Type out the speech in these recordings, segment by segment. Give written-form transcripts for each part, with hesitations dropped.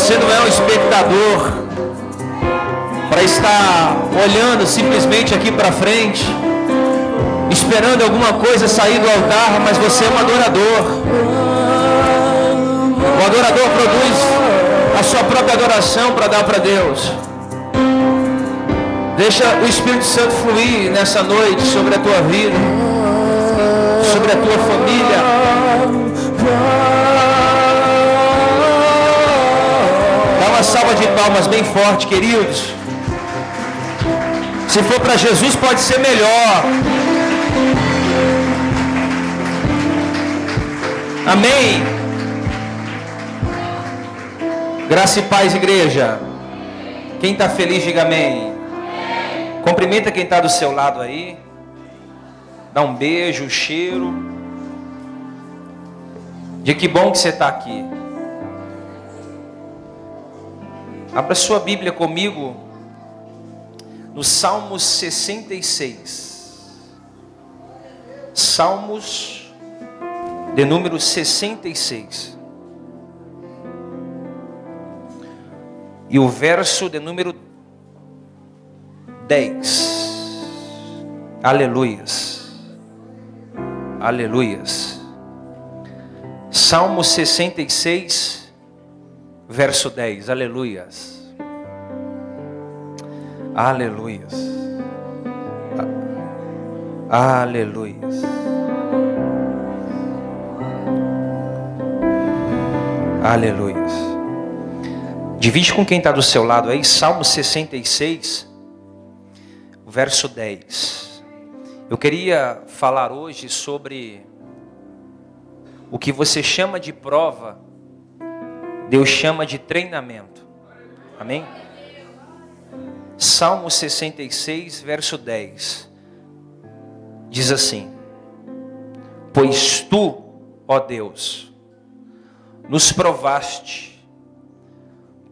Você não é um espectador para estar olhando simplesmente aqui para frente, esperando alguma coisa sair do altar, mas você é um adorador. O adorador produz a sua própria adoração para dar para Deus. Deixa o Espírito Santo fluir nessa noite sobre a tua vida, sobre a tua família. Dá uma salva de palmas bem forte, queridos. Se for para Jesus, pode ser melhor. Amém. Graça e paz, igreja. Quem está feliz, diga amém. Cumprimenta quem está do seu lado aí. Dá um beijo, um cheiro. Diga que bom que você está aqui. Abra sua Bíblia comigo no Salmos 66. Salmos de número 66. E o verso de número 10. Aleluias. Aleluias. Salmo 66, verso 10. Aleluias. Aleluias. Aleluias. Aleluias. Divide com quem está do seu lado aí, Salmo 66, verso 10. Eu queria falar hoje sobre o que você chama de prova, Deus chama de treinamento. Amém? Salmo 66, verso 10. Diz assim: pois tu, ó Deus, nos provaste,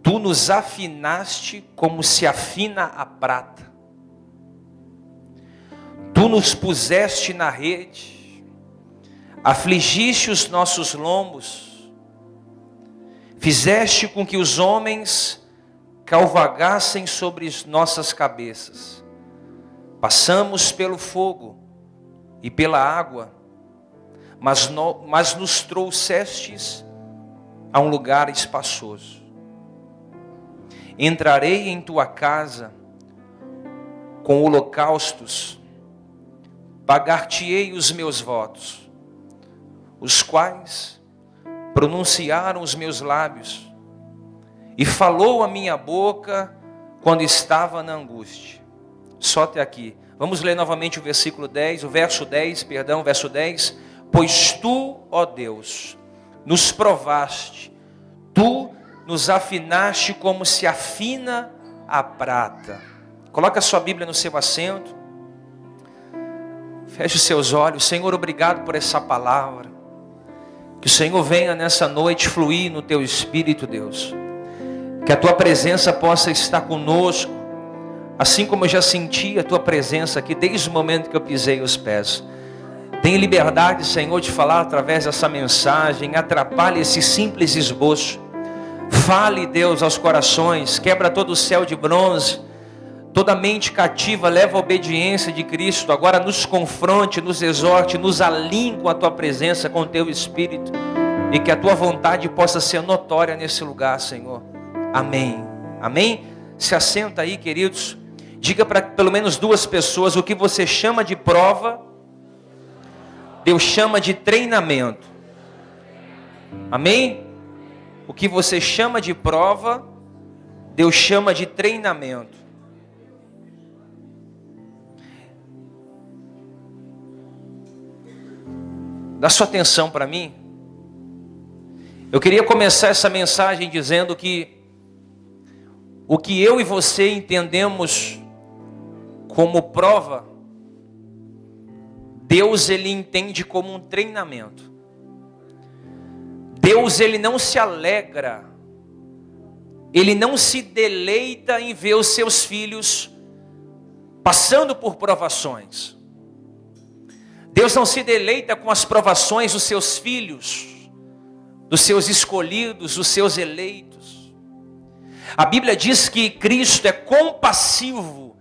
tu nos afinaste como se afina a prata. Tu nos puseste na rede, afligiste os nossos lombos, fizeste com que os homens cavalgassem sobre nossas cabeças. Passamos pelo fogo e pela água, mas nos trouxestes a um lugar espaçoso. Entrarei em tua casa com holocaustos, pagar-te-ei os meus votos, os quais pronunciaram os meus lábios, e falou a minha boca quando estava na angústia. Só até aqui. Vamos ler novamente o versículo 10, verso 10. Pois tu, ó Deus, nos provaste, tu nos afinaste como se afina a prata. Coloca a sua Bíblia no seu assento. Feche os seus olhos. Senhor, obrigado por essa palavra. Que o Senhor venha nessa noite fluir no teu Espírito, Deus. Que a tua presença possa estar conosco, assim como eu já senti a tua presença aqui desde o momento que eu pisei os pés. Tenha liberdade, Senhor, de falar através dessa mensagem. Atrapalhe esse simples esboço. Fale, Deus, aos corações. Quebra todo o céu de bronze, toda mente cativa, leva a obediência de Cristo. Agora nos confronte, nos exorte, nos alinhe com a tua presença, com o teu Espírito, e que a tua vontade possa ser notória nesse lugar, Senhor. Amém. Amém? Se assenta aí, queridos. Diga para pelo menos duas pessoas: o que você chama de prova, Deus chama de treinamento. Amém? O que você chama de prova, Deus chama de treinamento. Dá sua atenção para mim. Eu queria começar essa mensagem dizendo que o que eu e você entendemos como prova, Deus ele entende como um treinamento. Deus ele não se alegra, ele não se deleita em ver os seus filhos passando por provações. Deus não se deleita com as provações dos seus filhos, dos seus escolhidos, dos seus eleitos. A Bíblia diz que Cristo é compassivo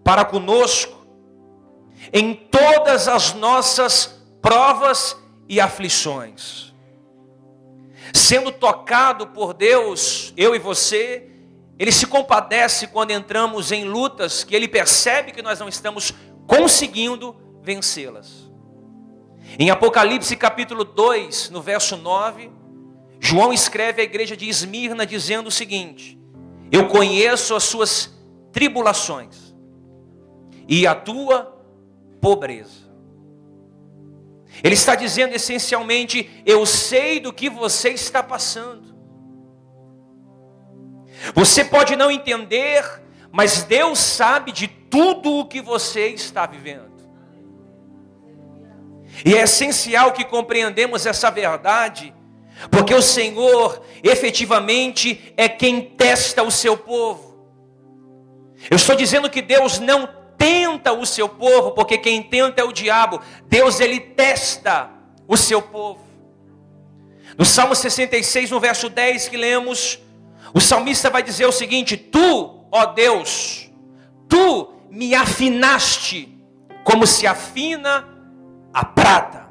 para conosco em todas as nossas provas e aflições. Sendo tocado por Deus, eu e você, Ele se compadece quando entramos em lutas que Ele percebe que nós não estamos conseguindo vencê-las. Em Apocalipse capítulo 2, no verso 9, João escreve à igreja de Esmirna dizendo o seguinte: eu conheço as suas tribulações e a tua pobreza. Ele está dizendo essencialmente: eu sei do que você está passando. Você pode não entender, mas Deus sabe de tudo o que você está vivendo. E é essencial que compreendamos essa verdade, porque o Senhor efetivamente é quem testa o seu povo. Eu estou dizendo que Deus não tenta o seu povo, porque quem tenta é o diabo. Deus, Ele testa o seu povo. No Salmo 66, no verso 10 que lemos, o salmista vai dizer o seguinte: tu, ó Deus, tu me afinaste como se afina a prata.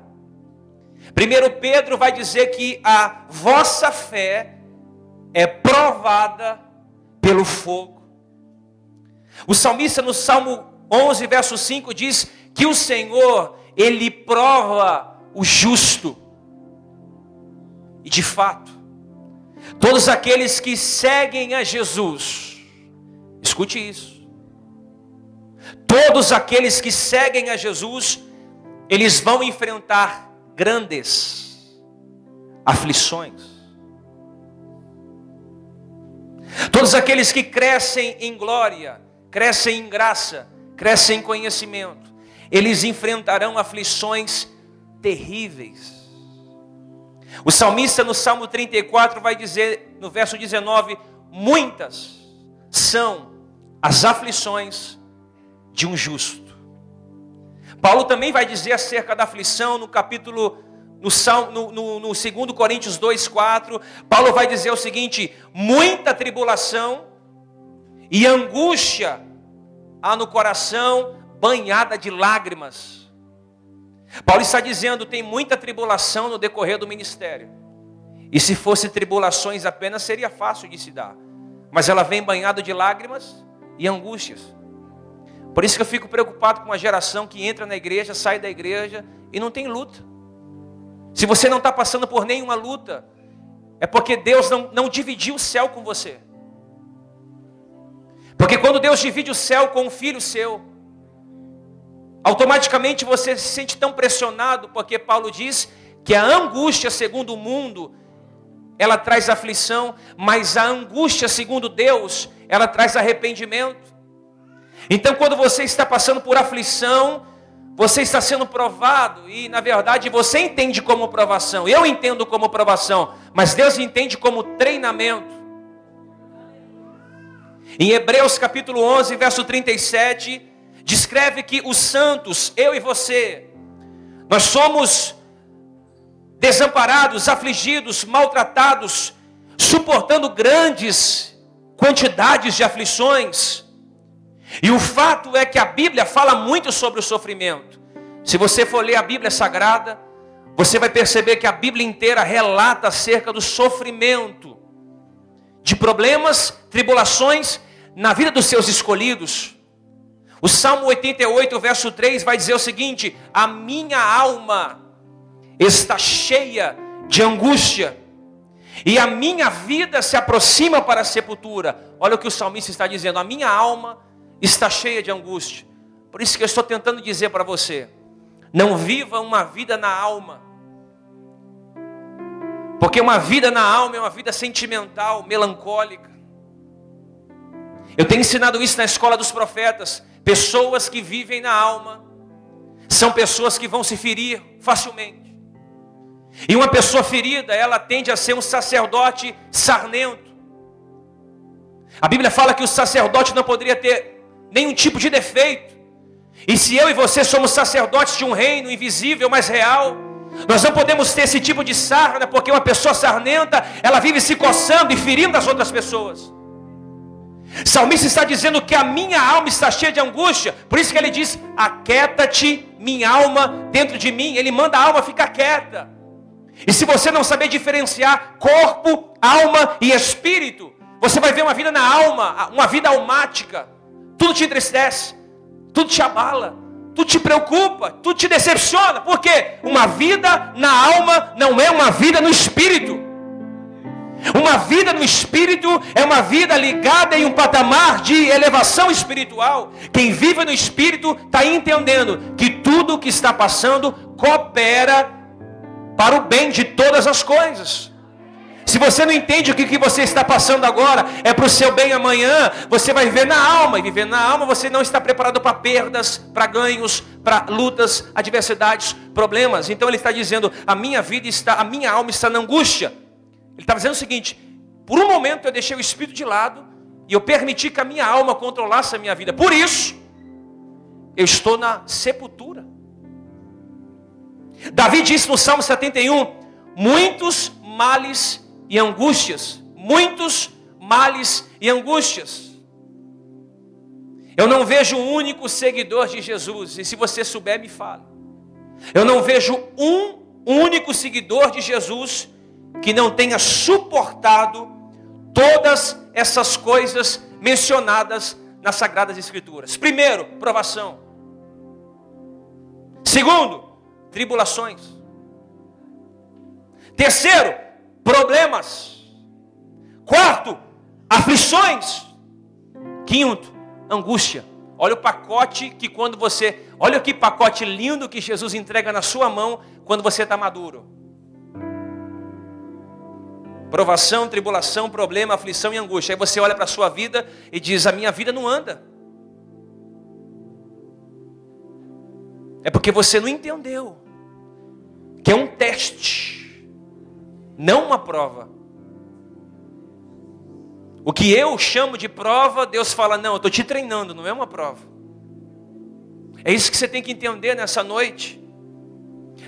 1 Pedro vai dizer que a vossa fé é provada pelo fogo. O salmista no Salmo 11, verso 5 diz que o Senhor, Ele prova o justo. E de fato, todos aqueles que seguem a Jesus, escute isso, todos aqueles que seguem a Jesus, eles vão enfrentar grandes aflições. Todos aqueles que crescem em glória, crescem em graça, crescem em conhecimento, eles enfrentarão aflições terríveis. O salmista no Salmo 34 vai dizer, no verso 19, muitas são as aflições de um justo. Paulo também vai dizer acerca da aflição no capítulo, no 2 Coríntios 2:4, Paulo vai dizer o seguinte: muita tribulação e angústia há no coração, banhada de lágrimas. Paulo está dizendo, tem muita tribulação no decorrer do ministério. E se fosse tribulações apenas, seria fácil de se dar. Mas ela vem banhada de lágrimas e angústias. Por isso que eu fico preocupado com a geração que entra na igreja, sai da igreja e não tem luta. Se você não está passando por nenhuma luta, é porque Deus não dividiu o céu com você. Porque quando Deus divide o céu com um filho seu, automaticamente você se sente tão pressionado, porque Paulo diz que a angústia segundo o mundo, ela traz aflição, mas a angústia segundo Deus, ela traz arrependimento. Então quando você está passando por aflição, você está sendo provado, e na verdade você entende como provação, eu entendo como provação, mas Deus entende como treinamento. Em Hebreus capítulo 11, verso 37, descreve que os santos, eu e você, nós somos desamparados, afligidos, maltratados, suportando grandes quantidades de aflições. E o fato é que a Bíblia fala muito sobre o sofrimento. Se você for ler a Bíblia Sagrada, você vai perceber que a Bíblia inteira relata acerca do sofrimento, de problemas, tribulações na vida dos seus escolhidos. O Salmo 88, verso 3 vai dizer o seguinte: a minha alma está cheia de angústia, e a minha vida se aproxima para a sepultura. Olha o que o salmista está dizendo: a minha alma está cheia de angústia. Por isso que eu estou tentando dizer para você, não viva uma vida na alma, porque uma vida na alma é uma vida sentimental, melancólica. Eu tenho ensinado isso na escola dos profetas. Pessoas que vivem na alma são pessoas que vão se ferir facilmente. E uma pessoa ferida, ela tende a ser um sacerdote sarnento. A Bíblia fala que o sacerdote não poderia ter nenhum tipo de defeito. E se eu e você somos sacerdotes de um reino invisível, mas real, nós não podemos ter esse tipo de sarna, porque uma pessoa sarnenta, ela vive se coçando e ferindo as outras pessoas. Salmista está dizendo que a minha alma está cheia de angústia. Por isso que ele diz: aquieta-te, minha alma, dentro de mim. Ele manda a alma ficar quieta. E se você não saber diferenciar corpo, alma e espírito, você vai ver uma vida na alma, uma vida almática. Tudo te entristece, tudo te abala, tudo te preocupa, tudo te decepciona. Por quê? Uma vida na alma não é uma vida no espírito. Uma vida no espírito é uma vida ligada em um patamar de elevação espiritual. Quem vive no espírito está entendendo que tudo o que está passando coopera para o bem de todas as coisas. Se você não entende o que você está passando agora é para o seu bem amanhã, você vai viver na alma. E viver na alma você não está preparado para perdas, para ganhos, para lutas, adversidades, problemas. Então ele está dizendo: a minha alma está na angústia. Ele está dizendo o seguinte: por um momento eu deixei o espírito de lado e eu permiti que a minha alma controlasse a minha vida. Por isso, eu estou na sepultura. Davi disse no Salmo 71, muitos males e angústias. Muitos males e angústias. Eu não vejo um único seguidor de Jesus. E se você souber, me fale. Eu não vejo um único seguidor de Jesus que não tenha suportado todas essas coisas mencionadas nas Sagradas Escrituras. Primeiro, provação. Segundo, tribulações. Terceiro, problemas. Quarto, aflições. Quinto, angústia. Olha o pacote que olha que pacote lindo que Jesus entrega na sua mão quando você está maduro. Provação, tribulação, problema, aflição e angústia. Aí você olha para a sua vida e diz: a minha vida não anda. É porque você não entendeu que é um teste, não uma prova. O que eu chamo de prova, Deus fala: não, eu estou te treinando, não é uma prova. É isso que você tem que entender nessa noite.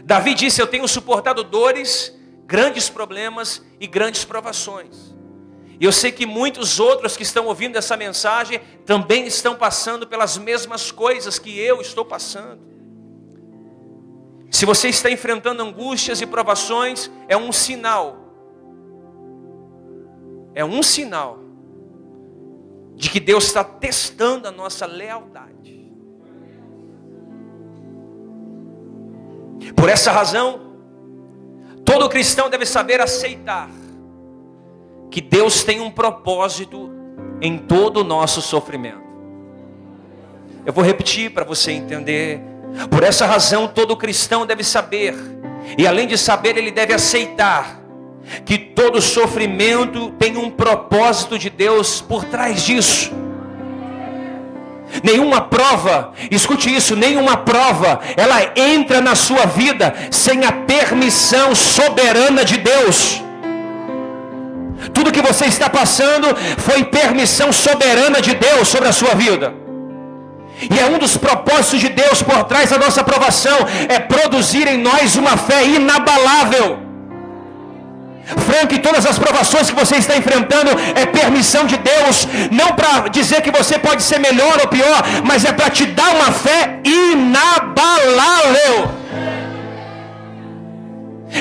Davi disse: eu tenho suportado dores, grandes problemas e grandes provações. E eu sei que muitos outros que estão ouvindo essa mensagem também estão passando pelas mesmas coisas que eu estou passando. Se você está enfrentando angústias e provações, é um sinal. É um sinal de que Deus está testando a nossa lealdade. Por essa razão, todo cristão deve saber aceitar que Deus tem um propósito em todo o nosso sofrimento. Eu vou repetir para você entender. Por essa razão, todo cristão deve saber, e além de saber, ele deve aceitar que todo sofrimento tem um propósito de Deus por trás disso. Nenhuma prova, escute isso, nenhuma prova, ela entra na sua vida sem a permissão soberana de Deus. Tudo que você está passando foi permissão soberana de Deus sobre a sua vida. E é um dos propósitos de Deus por trás da nossa aprovação, é produzir em nós uma fé inabalável. Frank, todas as provações que você está enfrentando é permissão de Deus, não para dizer que você pode ser melhor ou pior, mas é para te dar uma fé inabalável.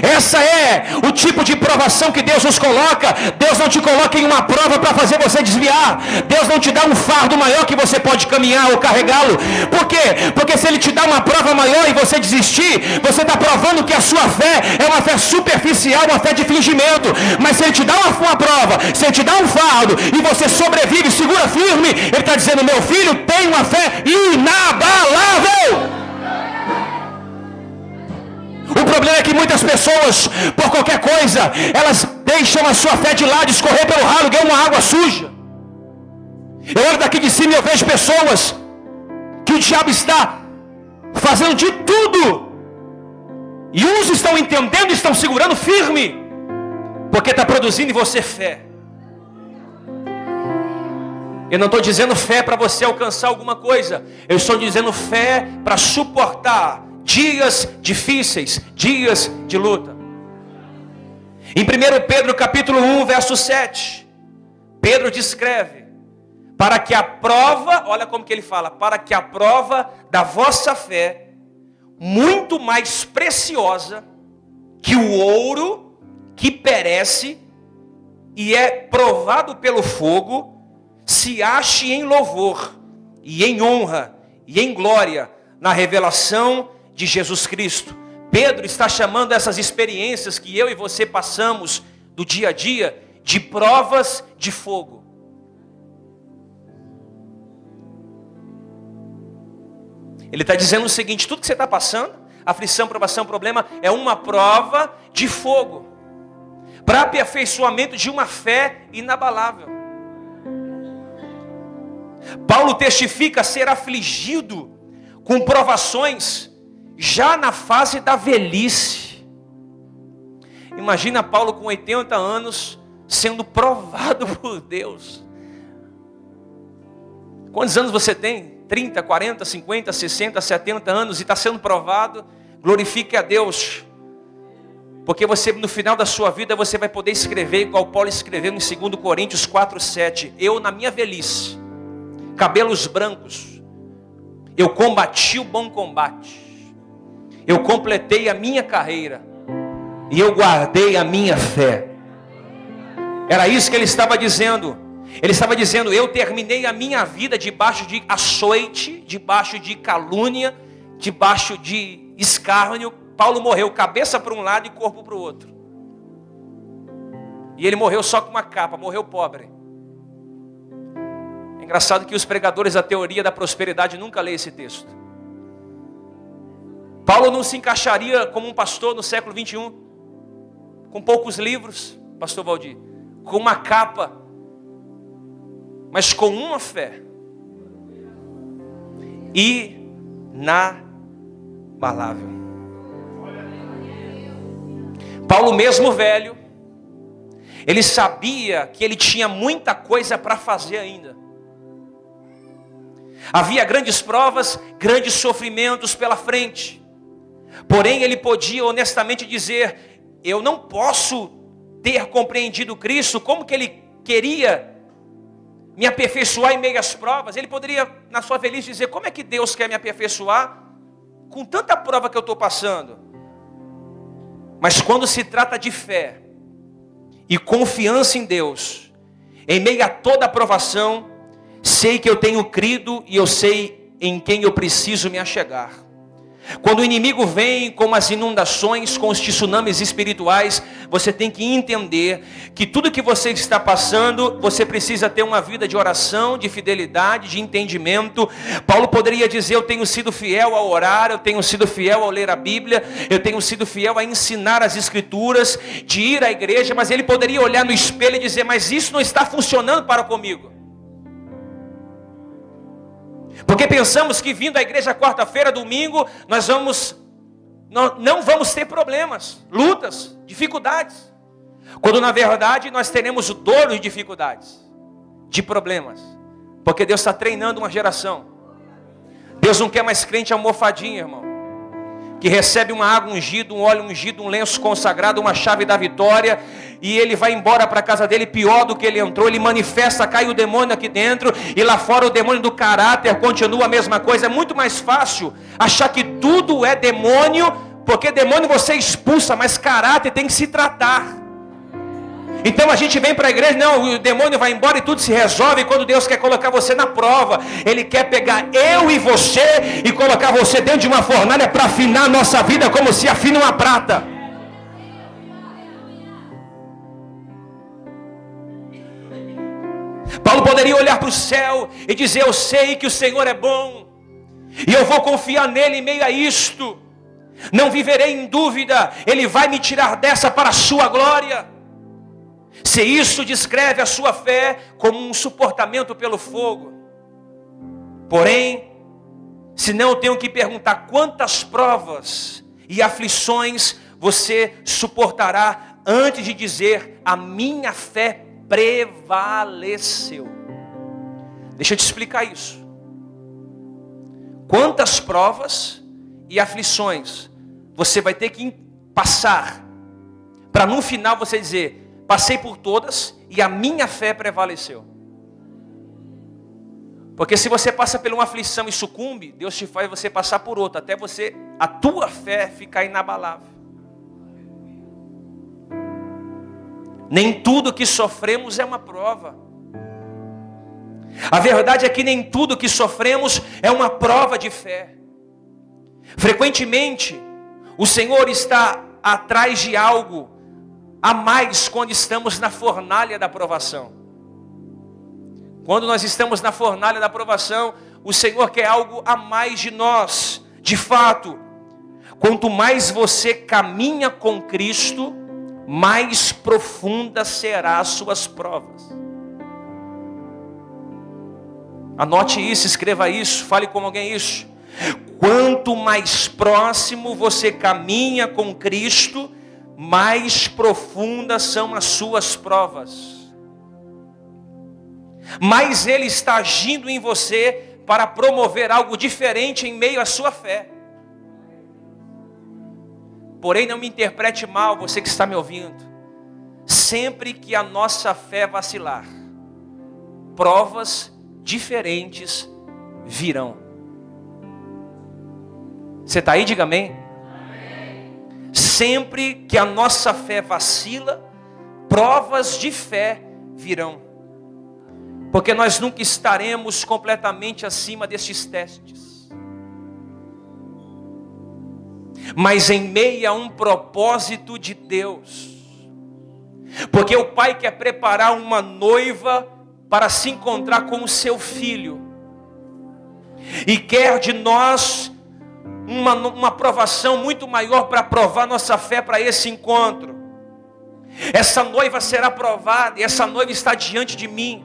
Essa é o tipo de provação que Deus nos coloca. Deus não te coloca em uma prova para fazer você desviar. Deus não te dá um fardo maior que você pode caminhar ou carregá-lo. Por quê? Porque se Ele te dá uma prova maior e você desistir, você está provando que a sua fé é uma fé superficial, uma fé de fingimento. Mas se Ele te dá uma prova, se Ele te dá um fardo e você sobrevive, segura firme, Ele está dizendo: meu filho, tem uma fé inabalável. O problema é que muitas pessoas, por qualquer coisa, elas deixam a sua fé de lado, escorrer pelo ralo, ganham uma água suja. Eu olho daqui de cima e eu vejo pessoas que o diabo está fazendo de tudo, e uns estão entendendo e estão segurando firme, porque está produzindo em você fé. Eu não estou dizendo fé para você alcançar alguma coisa, eu estou dizendo fé para suportar dias difíceis, dias de luta. Em 1 Pedro capítulo 1, verso 7, Pedro descreve: para que a prova, olha como que ele fala, para que a prova da vossa fé, muito mais preciosa que o ouro que perece e é provado pelo fogo, se ache em louvor e em honra e em glória na revelação de Jesus Cristo. Pedro está chamando essas experiências que eu e você passamos do dia a dia de provas de fogo. Ele está dizendo o seguinte: tudo que você está passando, aflição, provação, problema, é uma prova de fogo, para aperfeiçoamento de uma fé inabalável. Paulo testifica ser afligido com provações já na fase da velhice. Imagina Paulo com 80 anos sendo provado por Deus. Quantos anos você tem? 30, 40, 50, 60, 70 anos e está sendo provado? Glorifique a Deus, porque você, no final da sua vida, você vai poder escrever igual Paulo escreveu em 2 Coríntios 4:7. Eu, na minha velhice, cabelos brancos, eu combati o bom combate, eu completei a minha carreira e eu guardei a minha fé. Era isso que ele estava dizendo. Ele estava dizendo: eu terminei a minha vida debaixo de açoite, debaixo de calúnia, debaixo de escárnio. Paulo morreu cabeça para um lado e corpo para o outro. E ele morreu só com uma capa, morreu pobre. É engraçado que os pregadores da teoria da prosperidade nunca lêem esse texto. Paulo não se encaixaria como um pastor no século 21, com poucos livros, pastor Valdir, com uma capa, mas com uma fé inabalável. Paulo, mesmo velho, ele sabia que ele tinha muita coisa para fazer ainda. Havia grandes provas, grandes sofrimentos pela frente. Porém, ele podia honestamente dizer: eu não posso ter compreendido Cristo. Como que ele queria me aperfeiçoar em meio às provas? Ele poderia, na sua velhice, dizer: como é que Deus quer me aperfeiçoar com tanta prova que eu estou passando? Mas quando se trata de fé e confiança em Deus, em meio a toda a provação, sei que eu tenho crido e eu sei em quem eu preciso me achegar. Quando o inimigo vem com as inundações, com os tsunamis espirituais, você tem que entender que tudo que você está passando, você precisa ter uma vida de oração, de fidelidade, de entendimento. Paulo poderia dizer: eu tenho sido fiel a orar, eu tenho sido fiel a ler a Bíblia, eu tenho sido fiel a ensinar as Escrituras, de ir à igreja, mas ele poderia olhar no espelho e dizer: mas isso não está funcionando para comigo. Porque pensamos que vindo à igreja quarta-feira, domingo, nós não vamos ter problemas, lutas, dificuldades. Quando na verdade nós teremos o dobro de dificuldades, de problemas. Porque Deus está treinando uma geração. Deus não quer mais crente almofadinho, irmão, que recebe uma água ungida, um óleo ungido, um lenço consagrado, uma chave da vitória, e ele vai embora para a casa dele pior do que ele entrou. Ele manifesta, cai o demônio aqui dentro, e lá fora o demônio do caráter continua a mesma coisa. É muito mais fácil achar que tudo é demônio, porque demônio você expulsa, mas caráter tem que se tratar. Então a gente vem para a igreja: não, o demônio vai embora e tudo se resolve. Quando Deus quer colocar você na prova, Ele quer pegar eu e você e colocar você dentro de uma fornalha para afinar a nossa vida como se afina uma prata. Paulo poderia olhar para o céu e dizer: eu sei que o Senhor é bom e eu vou confiar nele em meio a isto. Não viverei em dúvida, Ele vai me tirar dessa para a sua glória. Se isso descreve a sua fé como um suportamento pelo fogo. Porém, se não, eu tenho que perguntar: quantas provas e aflições você suportará antes de dizer: a minha fé prevaleceu? Deixa eu te explicar isso. Quantas provas e aflições você vai ter que passar para no final você dizer: passei por todas e a minha fé prevaleceu? Porque se você passa por uma aflição e sucumbe, Deus te faz você passar por outra, até a tua fé ficar inabalável. Nem tudo que sofremos é uma prova. A verdade é que nem tudo que sofremos é uma prova de fé. Frequentemente, o Senhor está atrás de algo a mais quando estamos na fornalha da provação. Quando nós estamos na fornalha da provação, o Senhor quer algo a mais de nós. De fato, quanto mais você caminha com Cristo, mais profunda será as suas provas. Anote isso, escreva isso, fale com alguém isso. Quanto mais próximo você caminha com Cristo, mais profundas são as suas provas. Mais Ele está agindo em você para promover algo diferente em meio à sua fé. Porém, não me interprete mal, você que está me ouvindo. Sempre que a nossa fé vacilar, provas diferentes virão. Você está aí? Diga amém. Sempre que a nossa fé vacila, provas de fé virão. Porque nós nunca estaremos completamente acima destes testes. Mas em meio a um propósito de Deus. Porque o Pai quer preparar uma noiva para se encontrar com o seu filho. E quer de nós uma provação muito maior para provar nossa fé para esse encontro. Essa noiva será provada e essa noiva está diante de mim.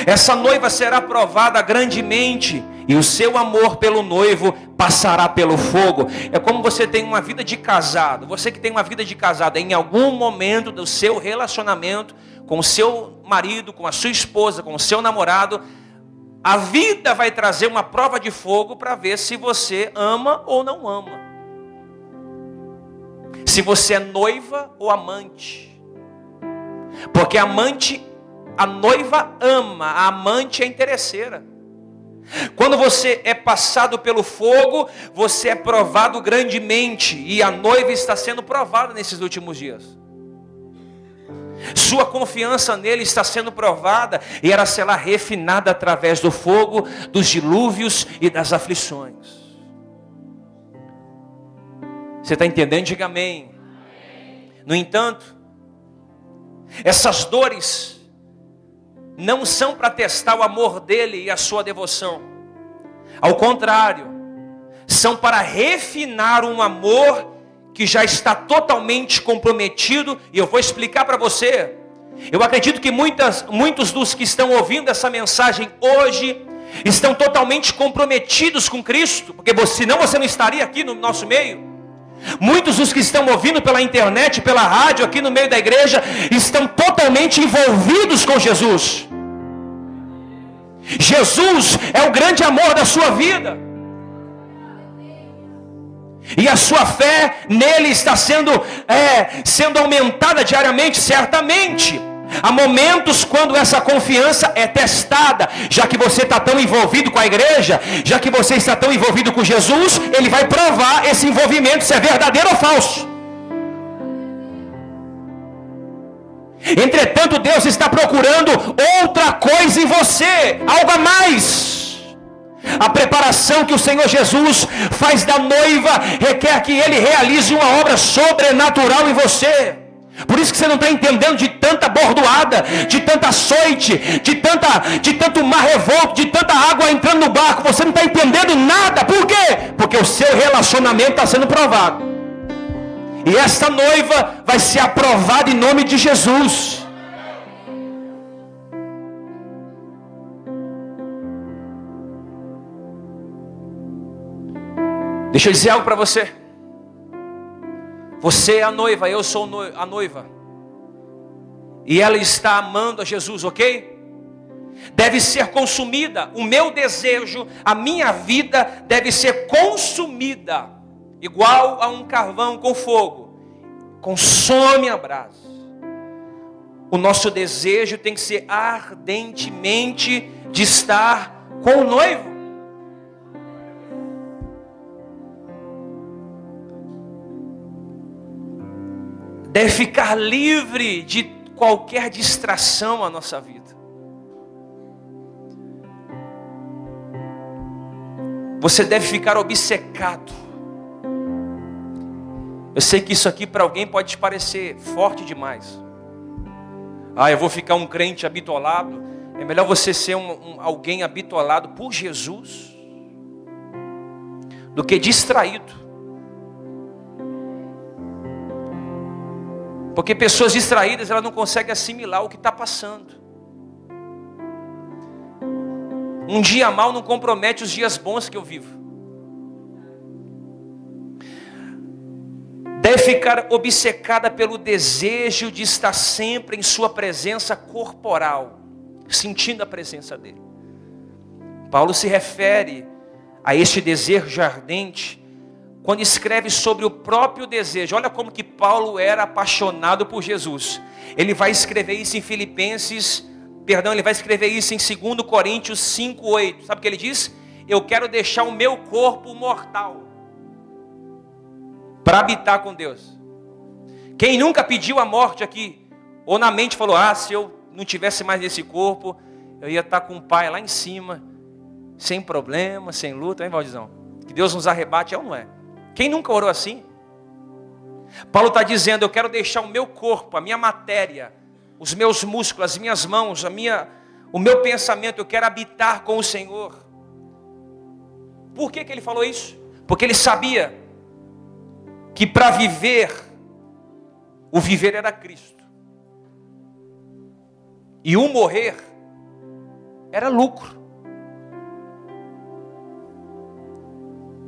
Essa noiva será provada grandemente e o seu amor pelo noivo passará pelo fogo. É como você tem uma vida de casado. Você que tem uma vida de casado, em algum momento do seu relacionamento com o seu marido, com a sua esposa, com o seu namorado, a vida vai trazer uma prova de fogo para ver se você ama ou não ama. Se você é noiva ou amante. Porque a noiva ama, a amante é interesseira. Quando você é passado pelo fogo, você é provado grandemente. E a noiva está sendo provada nesses últimos dias. Sua confiança nele está sendo provada e ela será refinada através do fogo, dos dilúvios e das aflições. Você está entendendo? Diga amém. No entanto, essas dores não são para testar o amor dele e a sua devoção. Ao contrário, são para refinar um amor que já está totalmente comprometido. E eu vou explicar para você. Eu acredito que muitos dos que estão ouvindo essa mensagem hoje estão totalmente comprometidos com Cristo, porque senão você não estaria aqui no nosso meio. Muitos dos que estão ouvindo pela internet, pela rádio, aqui no meio da igreja, estão totalmente envolvidos com Jesus. Jesus é o grande amor da sua vida. E a sua fé nele está sendo aumentada diariamente, certamente. Há momentos quando essa confiança é testada. Já que você está tão envolvido com a igreja, já que você está tão envolvido com Jesus, ele vai provar esse envolvimento, se é verdadeiro ou falso. Entretanto, Deus está procurando outra coisa em você, algo a mais. A preparação que o Senhor Jesus faz da noiva requer que Ele realize uma obra sobrenatural em você. Por isso que você não está entendendo de tanta bordoada, de tanta açoite, de tanto mar revolto, de tanta água entrando no barco. Você não está entendendo nada. Por quê? Porque o seu relacionamento está sendo provado. E esta noiva vai ser aprovada em nome de Jesus. Deixa eu dizer algo para você. Você é a noiva, eu sou a noiva. E ela está amando a Jesus, ok? Deve ser consumida. O meu desejo, a minha vida deve ser consumida. Igual a um carvão com fogo. Consome a brasa. O nosso desejo tem que ser ardentemente de estar com o noivo. Deve ficar livre de qualquer distração na nossa vida. Você deve ficar obcecado. Eu sei que isso aqui para alguém pode te parecer forte demais. Eu vou ficar um crente habitolado. É melhor você ser alguém habitolado por Jesus do que distraído. Porque pessoas distraídas, elas não conseguem assimilar o que está passando. Um dia mal não compromete os dias bons que eu vivo. Deve ficar obcecada pelo desejo de estar sempre em sua presença corporal, sentindo a presença dele. Paulo se refere a este desejo ardente quando escreve sobre o próprio desejo. Olha como que Paulo era apaixonado por Jesus. Ele vai escrever isso em ele vai escrever isso em 2 Coríntios 5:8. Sabe o que ele diz? Eu quero deixar o meu corpo mortal para habitar com Deus. Quem nunca pediu a morte aqui? Ou na mente falou, se eu não tivesse mais nesse corpo, eu ia estar com o Pai lá em cima, sem problema, sem luta, hein, Valdizão? Que Deus nos arrebate, é ou não é? Quem nunca orou assim? Paulo está dizendo, eu quero deixar o meu corpo, a minha matéria, os meus músculos, as minhas mãos, o meu pensamento, eu quero habitar com o Senhor. Por que ele falou isso? Porque ele sabia que para viver, o viver era Cristo. E o morrer era lucro.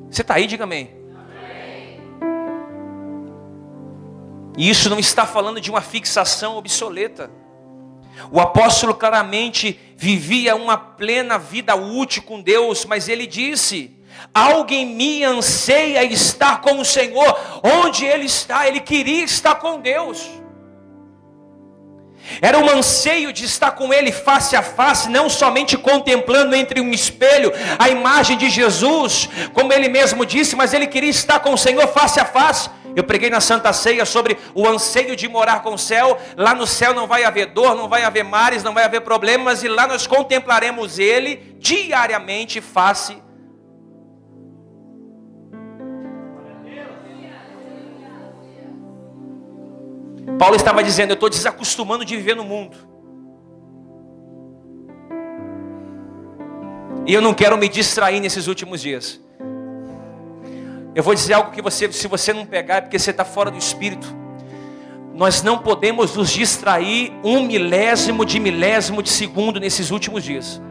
Você está aí, diga amém. E isso não está falando de uma fixação obsoleta. O apóstolo claramente vivia uma plena vida útil com Deus, mas ele disse, alguém me anseia estar com o Senhor. Onde ele está? Ele queria estar com Deus. Era um anseio de estar com Ele face a face, não somente contemplando entre um espelho a imagem de Jesus, como Ele mesmo disse, mas Ele queria estar com o Senhor face a face. Eu preguei na Santa Ceia sobre o anseio de morar com o céu. Lá no céu não vai haver dor, não vai haver mares, não vai haver problemas, e lá nós contemplaremos Ele diariamente face a face. Paulo estava dizendo, eu estou desacostumando de viver no mundo. E eu não quero me distrair nesses últimos dias. Eu vou dizer algo que se você não pegar, é porque você está fora do Espírito. Nós não podemos nos distrair 1 milésimo de segundo nesses últimos dias.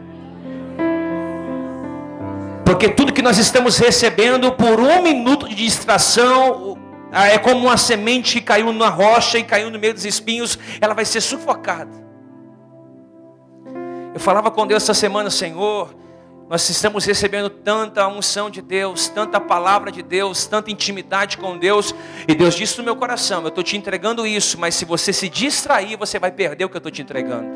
Porque tudo que nós estamos recebendo por 1 minuto de distração é como uma semente que caiu na rocha e caiu no meio dos espinhos, ela vai ser sufocada. Eu falava com Deus essa semana, Senhor, nós estamos recebendo tanta unção de Deus, tanta palavra de Deus, tanta intimidade com Deus, e Deus disse no meu coração, eu estou te entregando isso, mas se você se distrair, você vai perder o que eu estou te entregando.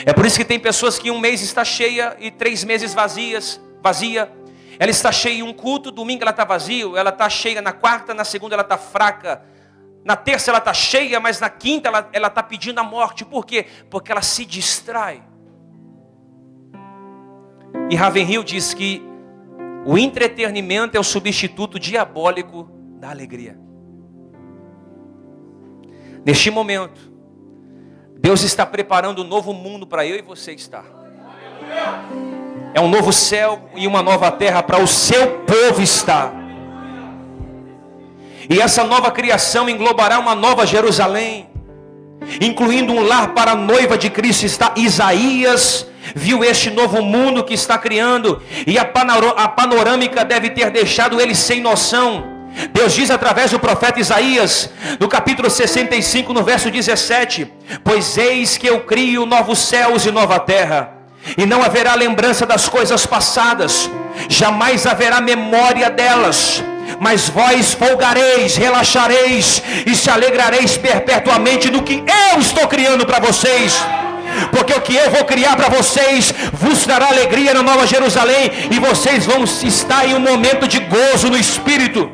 É por isso que tem pessoas que 1 mês está cheia e 3 meses vazia. Ela está cheia em um culto, domingo ela está vazia, ela está cheia na quarta, na segunda ela está fraca, na terça ela está cheia, mas na quinta ela está pedindo a morte. Por quê? Porque ela se distrai. E Ravenhill diz que o entretenimento é o substituto diabólico da alegria. Neste momento, Deus está preparando um novo mundo para eu e você estar. É um novo céu e uma nova terra para o seu povo estar. E essa nova criação englobará uma nova Jerusalém, incluindo um lar para a noiva de Cristo está. Isaías viu este novo mundo que está criando, e a panorâmica deve ter deixado ele sem noção. Deus diz através do profeta Isaías, no capítulo 65, no verso 17: pois eis que eu crio novos céus e nova terra, e não haverá lembrança das coisas passadas, jamais haverá memória delas. Mas vós folgareis, relaxareis e se alegrareis perpetuamente no que eu estou criando para vocês. porque o que eu vou criar para vocês vos dará alegria na Nova Jerusalém, e vocês vão estar em um momento de gozo no Espírito.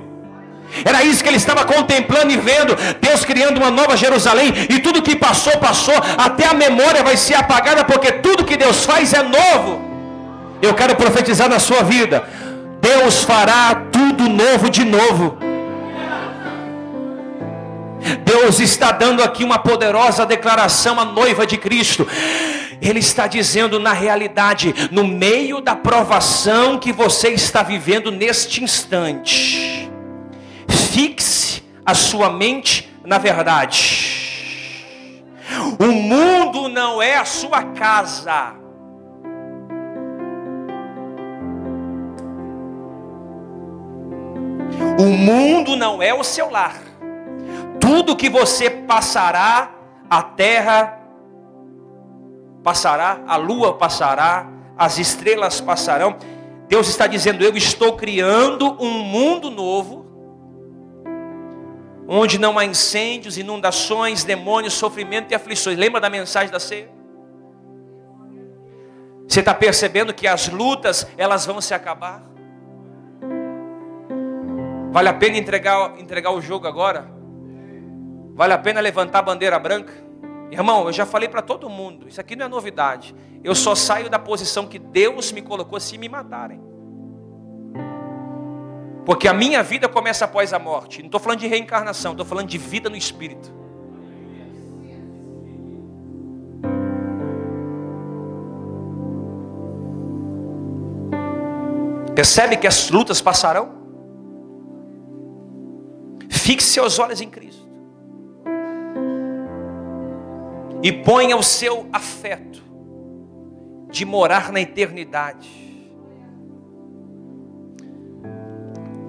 Era isso que ele estava contemplando e vendo, Deus criando uma Nova Jerusalém, e tudo que passou, até a memória vai ser apagada, porque tudo que Deus faz é novo. Eu quero profetizar na sua vida, Deus fará tudo novo de novo. Deus está dando aqui uma poderosa declaração à noiva de Cristo. Ele está dizendo, na realidade, no meio da provação que você está vivendo neste instante, fixe a sua mente na verdade. O mundo não é a sua casa. O mundo não é o seu lar. Tudo que você passará, a terra passará, a lua passará, as estrelas passarão. Deus está dizendo, eu estou criando um mundo novo, onde não há incêndios, inundações, demônios, sofrimento e aflições. Lembra da mensagem da ceia? Você está percebendo que as lutas, elas vão se acabar? Vale a pena entregar o jogo agora? Vale a pena levantar a bandeira branca? Irmão, eu já falei para todo mundo, isso aqui não é novidade. Eu só saio da posição que Deus me colocou se me matarem. Porque a minha vida começa após a morte. Não estou falando de reencarnação, estou falando de vida no Espírito. Percebe que as lutas passarão? Fixe seus olhos em Cristo. E ponha o seu afeto de morar na eternidade.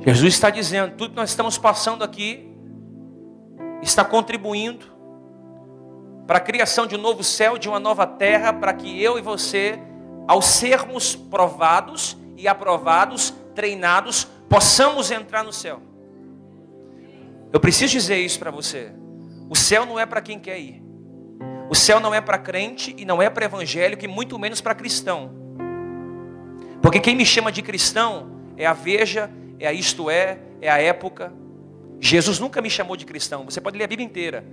Jesus está dizendo, tudo que nós estamos passando aqui está contribuindo para a criação de um novo céu, de uma nova terra, para que eu e você, ao sermos provados e aprovados, treinados, possamos entrar no céu. Eu preciso dizer isso para você. O céu não é para quem quer ir. O céu não é para crente e não é para evangélico e muito menos para cristão. Porque quem me chama de cristão é a Veja, é a Isto É a Época. Jesus nunca me chamou de cristão. Você pode ler a Bíblia inteira.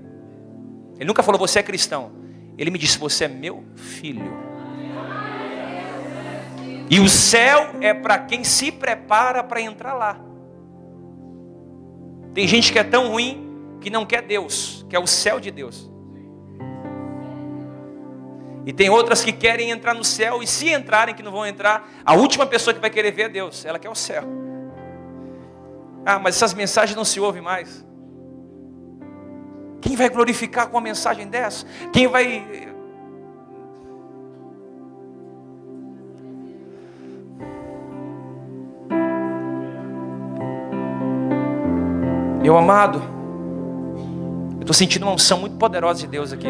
Ele nunca falou, você é cristão. Ele me disse, você é meu filho. E o céu é para quem se prepara para entrar lá. Tem gente que é tão ruim que não quer Deus, quer o céu de Deus. E tem outras que querem entrar no céu, e se entrarem, que não vão entrar, a última pessoa que vai querer ver é Deus, ela quer o céu. Ah, mas essas mensagens não se ouvem mais. Quem vai glorificar com uma mensagem dessa? Quem vai... Meu amado, eu estou sentindo uma unção muito poderosa de Deus aqui.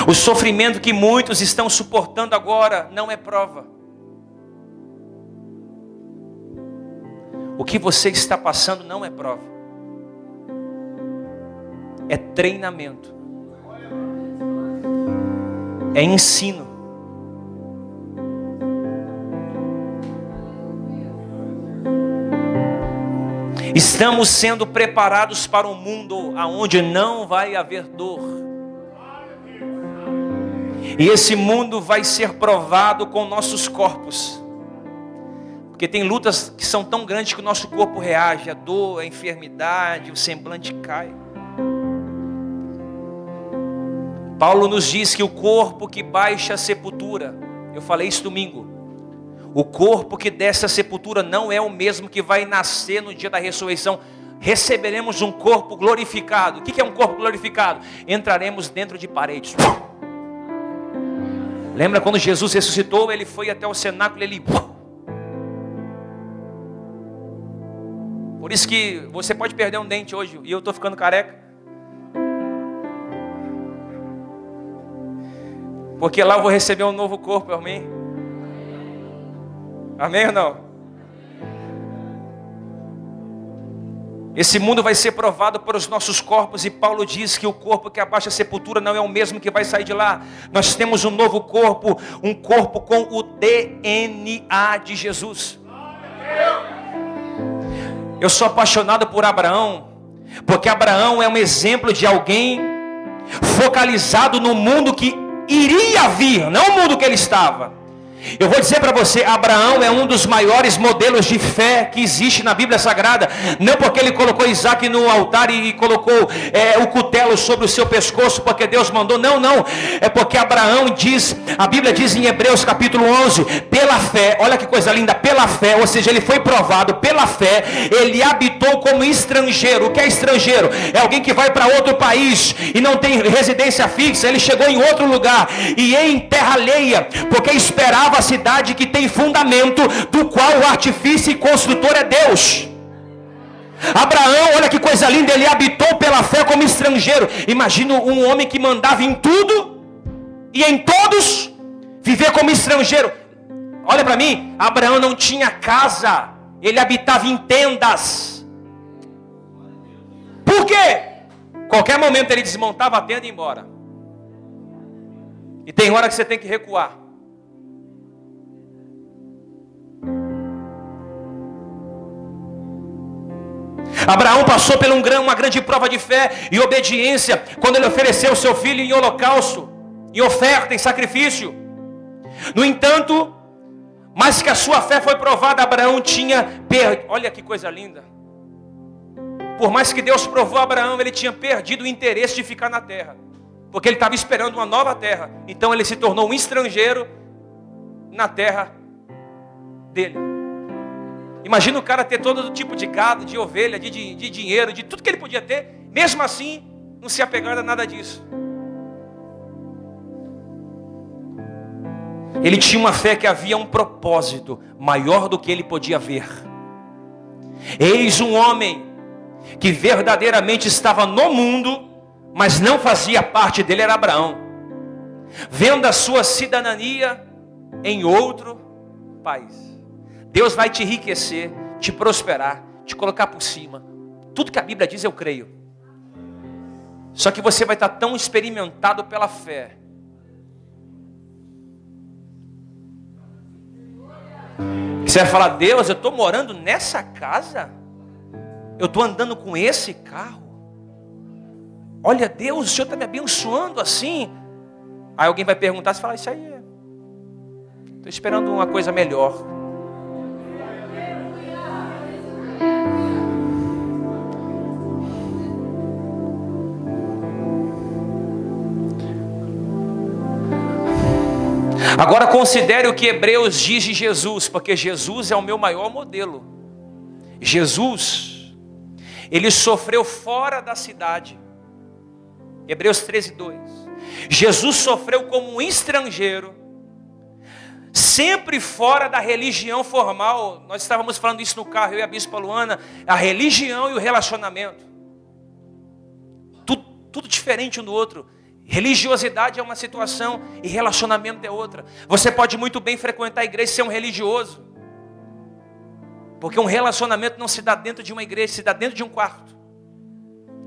O sofrimento que muitos estão suportando agora não é prova. O que você está passando não é prova. É treinamento. É ensino. Estamos sendo preparados para um mundo onde não vai haver dor. E esse mundo vai ser provado com nossos corpos. Porque tem lutas que são tão grandes que o nosso corpo reage. A dor, a enfermidade, o semblante cai. Paulo nos diz que o corpo que baixa a sepultura, eu falei isso domingo, o corpo que desce à sepultura não é o mesmo que vai nascer no dia da ressurreição. Receberemos um corpo glorificado. O que é um corpo glorificado? Entraremos dentro de paredes. Lembra quando Jesus ressuscitou? Ele foi até o cenáculo e ele... Por isso que você pode perder um dente hoje, e eu estou ficando careca. Porque lá eu vou receber um novo corpo, amém? Amém ou não? Esse mundo vai ser provado por os nossos corpos, e Paulo diz que o corpo que abaixa a sepultura não é o mesmo que vai sair de lá. Nós temos um novo corpo, um corpo com o DNA de Jesus. Eu sou apaixonado por Abraão, porque Abraão é um exemplo de alguém focalizado no mundo que iria vir, não o mundo que ele estava. Eu vou dizer para você, Abraão é um dos maiores modelos de fé que existe na Bíblia Sagrada. Não porque ele colocou Isaac no altar e colocou o cutelo sobre o seu pescoço, porque Deus mandou. Não, não. É porque Abraão diz, a Bíblia diz em Hebreus capítulo 11, pela fé, olha que coisa linda, pela fé, ou seja, ele foi provado pela fé, ele habitou como estrangeiro. O que é estrangeiro? É alguém que vai para outro país e não tem residência fixa. Ele chegou em outro lugar e em terra alheia, porque esperava a cidade que tem fundamento, do qual o artifício e construtor é Deus. Abraão, olha que coisa linda, ele habitou pela fé como estrangeiro. Imagina um homem que mandava em tudo e em todos viver como estrangeiro. Olha para mim, Abraão não tinha casa, ele habitava em tendas. Por quê? Qualquer momento ele desmontava a tenda e ia embora. E tem hora que você tem que recuar. Abraão passou por uma grande prova de fé e obediência quando ele ofereceu o seu filho em holocausto, em oferta, em sacrifício. No entanto, mas que a sua fé foi provada, Abraão tinha olha que coisa linda. Por mais que Deus provou Abraão, ele tinha perdido o interesse de ficar na terra, porque ele estava esperando uma nova terra. Então ele se tornou um estrangeiro na terra dele. Imagina o cara ter todo tipo de gado, de ovelha, de dinheiro, de tudo que ele podia ter. Mesmo assim, não se apegando a nada disso. Ele tinha uma fé que havia um propósito maior do que ele podia ver. Eis um homem que verdadeiramente estava no mundo, mas não fazia parte dele, era Abraão. Vendo a sua cidadania em outro país. Deus vai te enriquecer, te prosperar, te colocar por cima. Tudo que a Bíblia diz eu creio. Só que você vai estar tão experimentado pela fé. Que você vai falar, Deus, eu estou morando nessa casa? Eu estou andando com esse carro? Olha Deus, o Senhor está me abençoando assim. Aí alguém vai perguntar, você fala, isso aí é. Estou esperando uma coisa melhor. Agora considere o que Hebreus diz de Jesus, porque Jesus é o meu maior modelo. Jesus, ele sofreu fora da cidade. Hebreus 13:2. Jesus sofreu como um estrangeiro, sempre fora da religião formal. Nós estávamos falando isso no carro, eu e a Bispa Luana, a religião e o relacionamento. Tudo diferente um do outro. Religiosidade é uma situação e relacionamento é outra. Você pode muito bem frequentar a igreja e ser um religioso, porque um relacionamento não se dá dentro de uma igreja, se dá dentro de um quarto.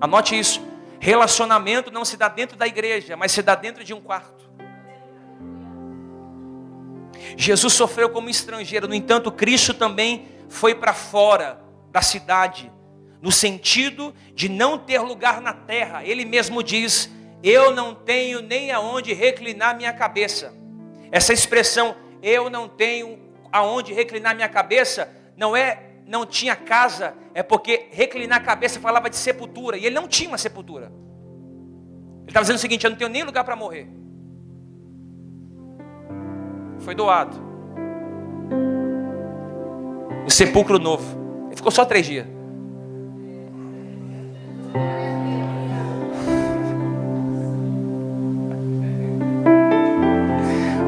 Anote isso. Relacionamento não se dá dentro da igreja, mas se dá dentro de um quarto. Jesus sofreu como estrangeiro, no entanto Cristo também foi para fora da cidade, no sentido de não ter lugar na terra. Ele mesmo diz, eu não tenho nem aonde reclinar minha cabeça. Essa expressão, eu não tenho aonde reclinar minha cabeça, não tinha casa, é porque reclinar a cabeça falava de sepultura, e ele não tinha uma sepultura. Ele estava dizendo o seguinte, eu não tenho nem lugar para morrer. Foi doado o sepulcro novo. Ele ficou só 3 dias.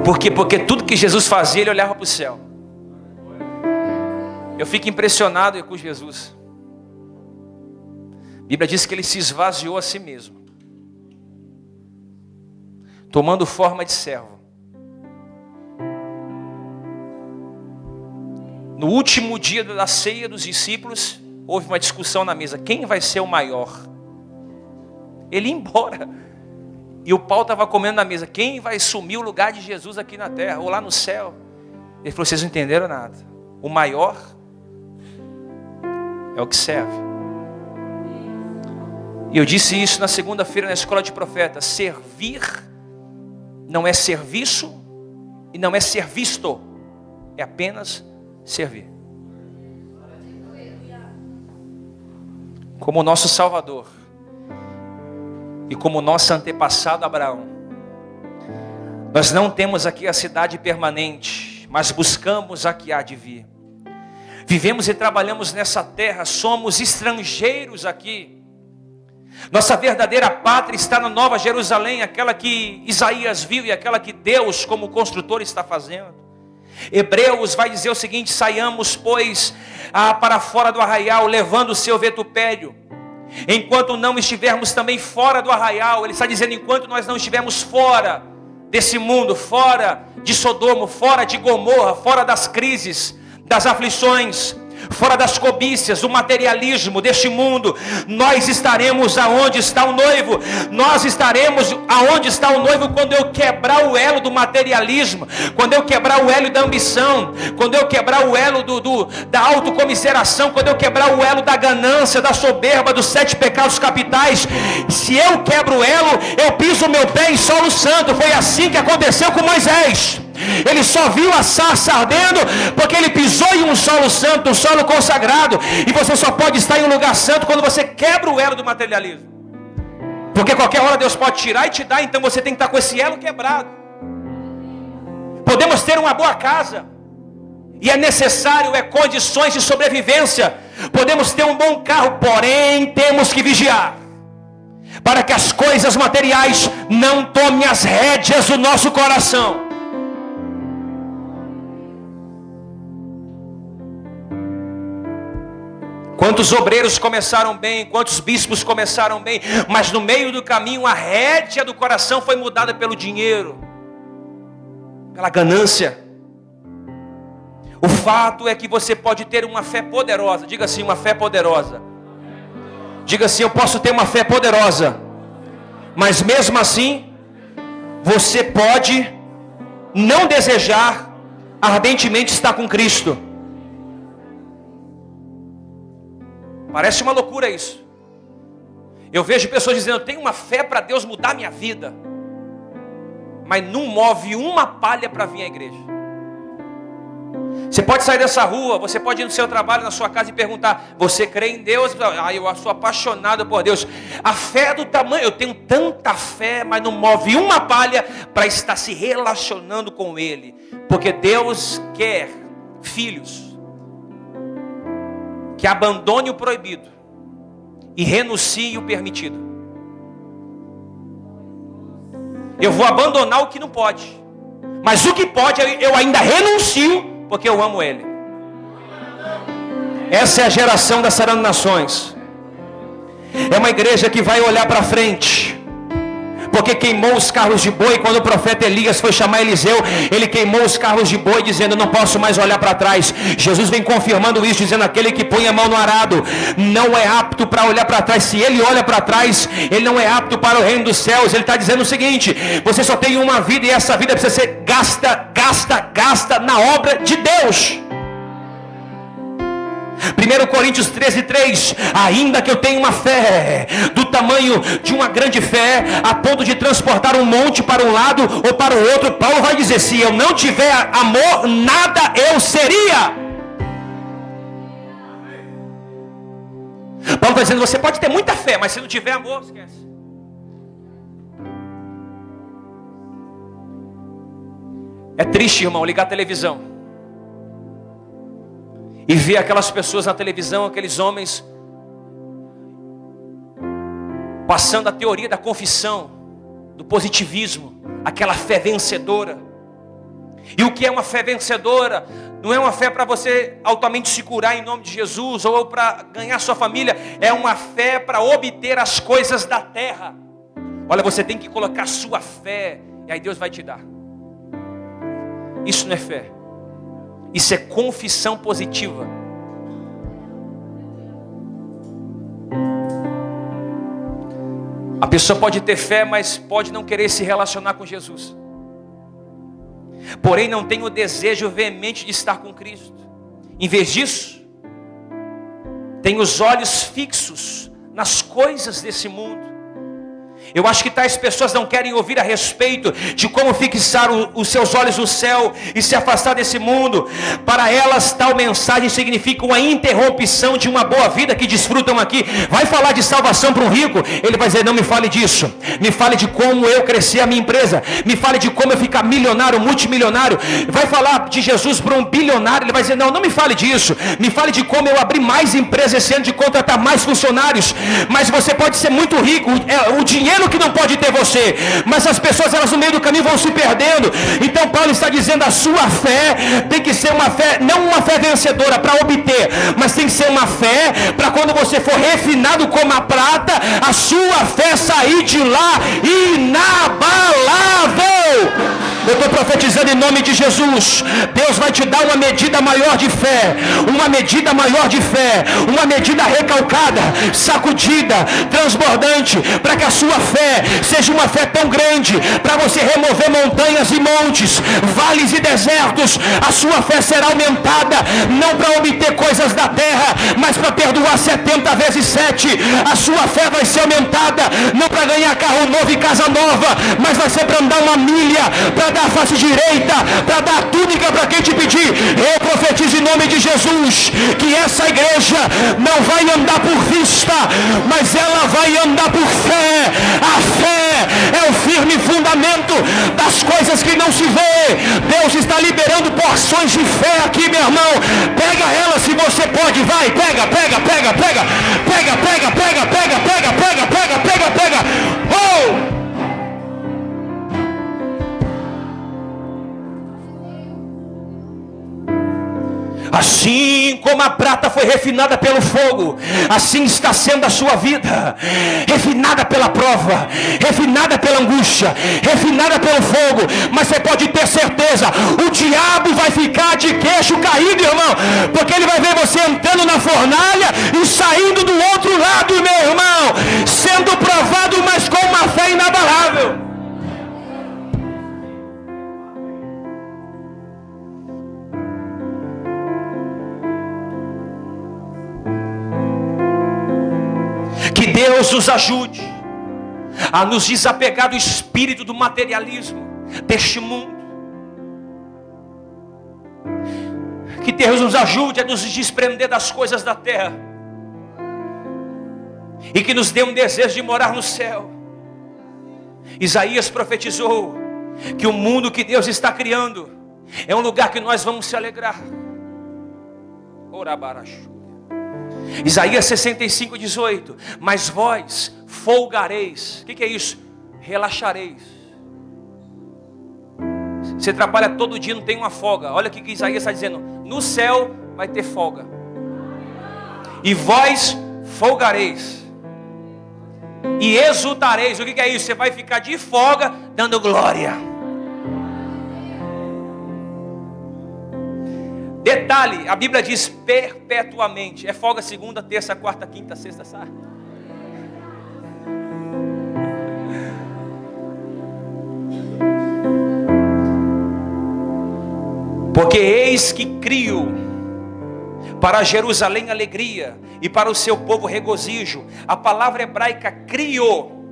Por quê? Porque tudo que Jesus fazia, ele olhava para o céu. Eu fico impressionado com Jesus. A Bíblia diz que ele se esvaziou a si mesmo, tomando forma de servo. No último dia da ceia dos discípulos, houve uma discussão na mesa. Quem vai ser o maior? Ele ia embora. E o pau estava comendo na mesa. Quem vai assumir o lugar de Jesus aqui na terra? Ou lá no céu? Ele falou, vocês não entenderam nada. O maior é o que serve. E eu disse isso na segunda-feira na escola de profetas. Servir não é serviço e não é ser visto. É apenas servir. Como o nosso Salvador e como nosso antepassado Abraão, nós não temos aqui a cidade permanente, mas buscamos a que há de vir. Vivemos e trabalhamos nessa terra, somos estrangeiros aqui. Nossa verdadeira pátria está na Nova Jerusalém, aquela que Isaías viu e aquela que Deus como construtor está fazendo. Hebreus vai dizer o seguinte: saiamos pois para fora do arraial, levando o seu vitupério. Enquanto não estivermos também fora do arraial, ele está dizendo, enquanto nós não estivermos fora desse mundo, fora de Sodoma, fora de Gomorra, fora das crises, das aflições, fora das cobiças, do materialismo deste mundo, nós estaremos aonde está o noivo. Nós estaremos aonde está o noivo quando eu quebrar o elo do materialismo, quando eu quebrar o elo da ambição, quando eu quebrar o elo da autocomiseração, quando eu quebrar o elo da ganância, da soberba, dos 7 pecados capitais. Se eu quebro o elo, eu piso o meu pé em solo santo. Foi assim que aconteceu com Moisés. Ele só viu a sarça ardendo porque ele pisou em um solo santo, um solo consagrado. E você só pode estar em um lugar santo quando você quebra o elo do materialismo. Porque qualquer hora Deus pode tirar e te dar. Então você tem que estar com esse elo quebrado. Podemos ter uma boa casa, e é necessário, é condições de sobrevivência. Podemos ter um bom carro, porém temos que vigiar para que as coisas materiais não tomem as rédeas do nosso coração. Quantos obreiros começaram bem, quantos bispos começaram bem, mas no meio do caminho a rédea do coração foi mudada pelo dinheiro, pela ganância. O fato é que você pode ter uma fé poderosa. Diga assim, uma fé poderosa. Diga assim, eu posso ter uma fé poderosa, mas mesmo assim você pode não desejar ardentemente estar com Cristo. Parece uma loucura isso. Eu vejo pessoas dizendo, eu tenho uma fé para Deus mudar minha vida, mas não move uma palha para vir à igreja. Você pode sair dessa rua, você pode ir no seu trabalho, na sua casa e perguntar, você crê em Deus? Eu sou apaixonado por Deus. A fé é do tamanho, eu tenho tanta fé, mas não move uma palha para estar se relacionando com Ele. Porque Deus quer filhos que abandone o proibido e renuncie o permitido. Eu vou abandonar o que não pode, mas o que pode eu ainda renuncio, porque eu amo Ele. Essa é a geração da Sarando Nações. É uma igreja que vai olhar para frente, porque queimou os carros de boi. Quando o profeta Elias foi chamar Eliseu, ele queimou os carros de boi, dizendo, não posso mais olhar para trás. Jesus vem confirmando isso, dizendo, aquele que põe a mão no arado não é apto para olhar para trás. Se ele olha para trás, ele não é apto para o reino dos céus. Ele está dizendo o seguinte, você só tem uma vida, e essa vida precisa ser gasta na obra de Deus. 1 Coríntios 13:3, ainda que eu tenha uma fé do tamanho de uma grande fé, a ponto de transportar um monte para um lado ou para o outro, Paulo vai dizer, se eu não tiver amor, nada eu seria. Paulo está dizendo, você pode ter muita fé, mas se não tiver amor, esquece. É triste, irmão, ligar a televisão e ver aquelas pessoas na televisão, aqueles homens passando a teoria da confissão, do positivismo, aquela fé vencedora. E o que é uma fé vencedora? Não é uma fé para você altamente se curar em nome de Jesus, ou para ganhar sua família. É uma fé para obter as coisas da terra. Olha, você tem que colocar sua fé, e aí Deus vai te dar. Isso não é fé. Isso é confissão positiva. A pessoa pode ter fé, mas pode não querer se relacionar com Jesus. Porém não tem o desejo veemente de estar com Cristo. Em vez disso, tem os olhos fixos nas coisas desse mundo. Eu acho que tais pessoas não querem ouvir a respeito de como fixar os seus olhos no céu e se afastar desse mundo. Para elas tal mensagem significa uma interrupção de uma boa vida que desfrutam aqui. Vai falar de salvação para um rico, ele vai dizer: não me fale disso, me fale de como eu cresci a minha empresa, me fale de como eu ficar milionário, multimilionário. Vai falar de Jesus para um bilionário, ele vai dizer: não me fale disso, me fale de como eu abri mais empresas esse ano, de contratar mais funcionários. Mas você pode ser muito rico, o dinheiro que não pode ter você, mas as pessoas, elas no meio do caminho vão se perdendo. Então Paulo está dizendo: a sua fé tem que ser uma fé, não uma fé vencedora para obter, mas tem que ser uma fé para quando você for refinado como a prata, a sua fé sair de lá inabalável. Eu estou profetizando em nome de Jesus. Deus vai te dar uma medida maior de fé, uma medida maior de fé, uma medida recalcada, sacudida, transbordante, para que a sua fé seja uma fé tão grande, para você remover montanhas e montes, vales e desertos. A sua fé será aumentada, não para obter coisas da terra, mas para perdoar 70 vezes 7. A sua fé vai ser aumentada, não para ganhar carro novo e casa nova, mas vai ser para andar uma milha, para dar a face direita, para dar a túnica para quem te pedir. Eu profetizo em nome de Jesus que essa igreja não vai andar por vista, mas ela vai andar por fé. A fé é o firme fundamento das coisas que não se vê. Deus está liberando porções de fé aqui, meu irmão. Pega ela se você pode, vai, pega, pega, pega, pega, pega, pega, pega, pega, pega, pega, pega, pega, pega. Oh! Assim como a prata foi refinada pelo fogo, assim está sendo a sua vida, refinada pela prova, refinada pela angústia, refinada pelo fogo. Mas você pode ter certeza, o diabo vai ficar de queixo caído, irmão, porque ele vai ver você entrando na fornalha e saindo do outro lado, meu irmão, sendo provado, mas com uma fé inabalável. Que Deus nos ajude a nos desapegar do espírito do materialismo deste mundo. Que Deus nos ajude a nos desprender das coisas da terra e que nos dê um desejo de morar no céu. Isaías profetizou que o mundo que Deus está criando é um lugar que nós vamos se alegrar. Orabarachu. Isaías 65:18. Mas vós folgareis. O que é isso? Relaxareis. Você trabalha todo dia, não tem uma folga. Olha o que Isaías está dizendo: no céu vai ter folga. E vós folgareis e exultareis. O que é isso? Você vai ficar de folga dando glória. Detalhe, a Bíblia diz perpetuamente. É folga segunda, terça, quarta, quinta, sexta, sábado. Porque eis que crio para Jerusalém alegria e para o seu povo regozijo. A palavra hebraica criou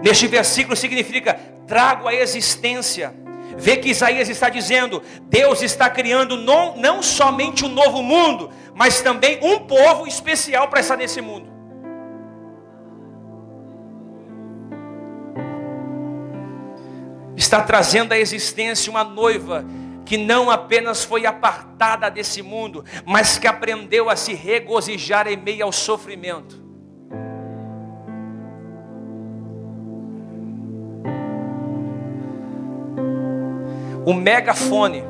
neste versículo significa trago à existência. Vê que Isaías está dizendo: Deus está criando não somente um novo mundo, mas também um povo especial para estar nesse mundo. Está trazendo à existência uma noiva que não apenas foi apartada desse mundo, mas que aprendeu a se regozijar em meio ao sofrimento. O megafone,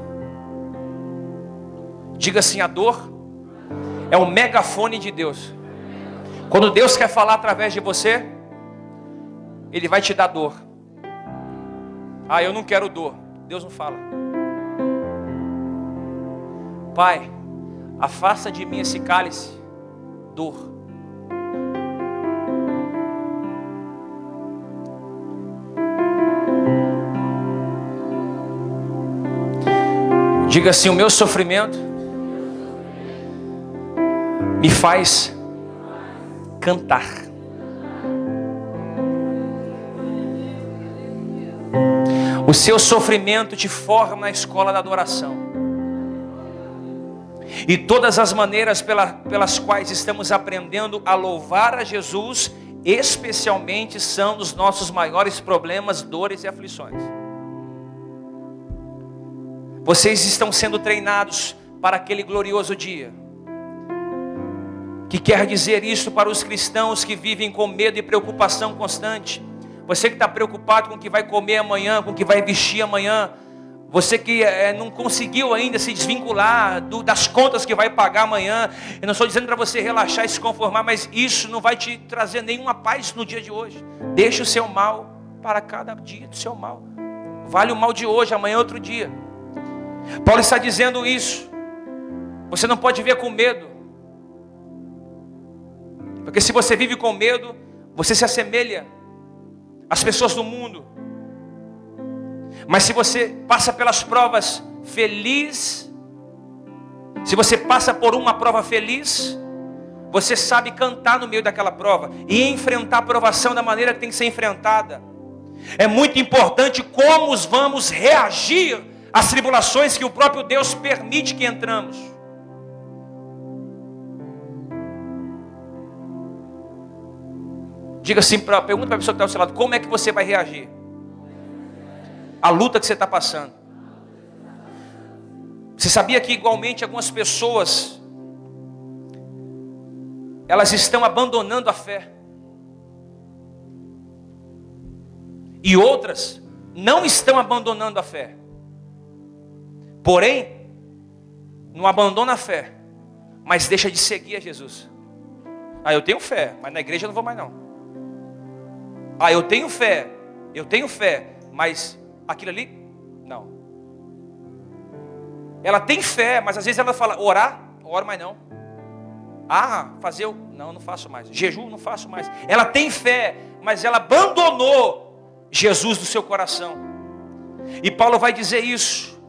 diga assim: a dor é o megafone de Deus. Quando Deus quer falar através de você, Ele vai te dar dor. Ah, eu não quero dor. Deus não fala. Pai, afasta de mim esse cálice, dor. Diga assim: o meu sofrimento me faz cantar. O seu sofrimento te forma na escola da adoração. E todas as maneiras pelas quais estamos aprendendo a louvar a Jesus, especialmente são os nossos maiores problemas, dores e aflições. Vocês estão sendo treinados para aquele glorioso dia. Que quer dizer isso para os cristãos que vivem com medo e preocupação constante. Você que está preocupado com o que vai comer amanhã, com o que vai vestir amanhã. Você que não conseguiu ainda se desvincular das contas que vai pagar amanhã. Eu não estou dizendo para você relaxar e se conformar, mas isso não vai te trazer nenhuma paz no dia de hoje. Deixe o seu mal para cada dia do seu mal. Vale o mal de hoje, amanhã é outro dia. Paulo está dizendo isso. Você não pode viver com medo. Porque se você vive com medo, você se assemelha às pessoas do mundo. Mas se você passa pelas provas feliz, se você passa por uma prova feliz, você sabe cantar no meio daquela prova e enfrentar a provação da maneira que tem que ser enfrentada. É muito importante como vamos reagir às tribulações que o próprio Deus permite que entramos. Diga assim, pergunta para a pessoa que está ao seu lado: como é que você vai reagir à luta que você está passando? Você sabia que igualmente algumas pessoas, elas estão abandonando a fé, e outras não estão abandonando a fé, porém não abandona a fé, mas deixa de seguir a Jesus. Eu tenho fé, mas na igreja eu não vou mais não. Eu tenho fé, mas aquilo ali, não. Ela tem fé, mas às vezes ela fala: orar, oro mais não. Não faço mais. Jejum, não faço mais. Ela tem fé, mas ela abandonou Jesus do seu coração. E Paulo vai dizer isso: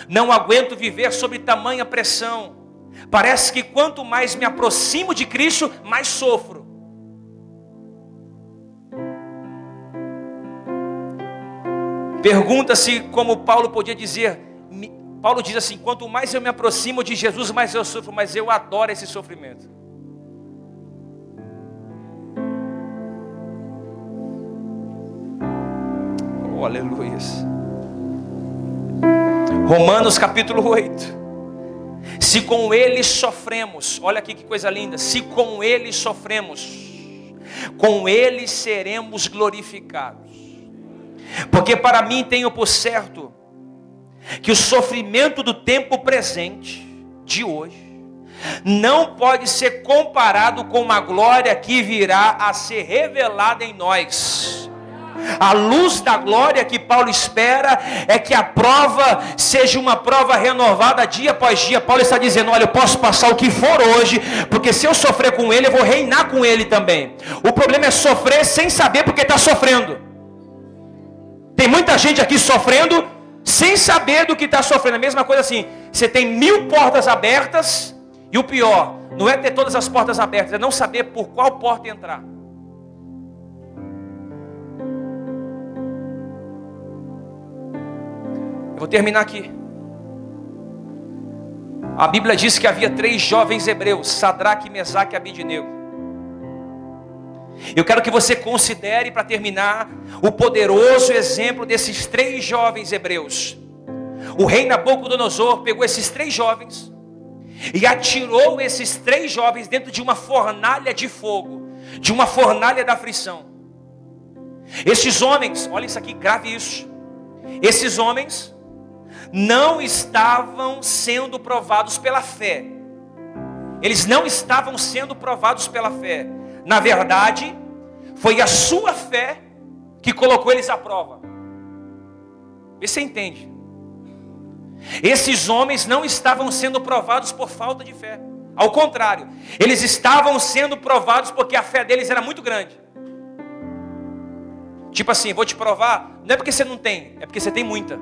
não aguento viver sob tamanha pressão. Parece que quanto mais me aproximo de Cristo, mais sofro. Pergunta-se como Paulo podia dizer. Paulo diz assim: quanto mais eu me aproximo de Jesus, mais eu sofro, mas eu adoro esse sofrimento. Oh, aleluia. Romanos capítulo 8. Se com ele sofremos, olha aqui que coisa linda. Se com ele sofremos, com ele seremos glorificados. Porque para mim tenho por certo que o sofrimento do tempo presente, de hoje, não pode ser comparado com a glória que virá a ser revelada em nós. A luz da glória que Paulo espera é que a prova seja uma prova renovada dia após dia. Paulo está dizendo: olha, eu posso passar o que for hoje, porque se eu sofrer com ele, eu vou reinar com ele também. O problema é sofrer sem saber porque está sofrendo. Tem muita gente aqui sofrendo sem saber do que está sofrendo. A mesma coisa assim, você tem 1000 portas abertas, e o pior não é ter todas as portas abertas, é não saber por qual porta entrar. Eu vou terminar aqui. A Bíblia diz que havia 3 jovens hebreus: Sadraque, Mesaque e Abidnego. Eu quero que você considere, para terminar, o poderoso exemplo desses 3 jovens hebreus. O rei Nabucodonosor pegou esses 3 jovens e atirou esses 3 jovens dentro de uma fornalha de fogo, de uma fornalha da aflição. Esses homens, olha isso aqui, grave isso. Esses homens não estavam sendo provados pela fé. Eles não estavam sendo provados pela fé. Na verdade, foi a sua fé que colocou eles à prova. Vê se você entende. Esses homens não estavam sendo provados por falta de fé. Ao contrário, eles estavam sendo provados porque a fé deles era muito grande. Tipo assim, vou te provar, não é porque você não tem, é porque você tem muita.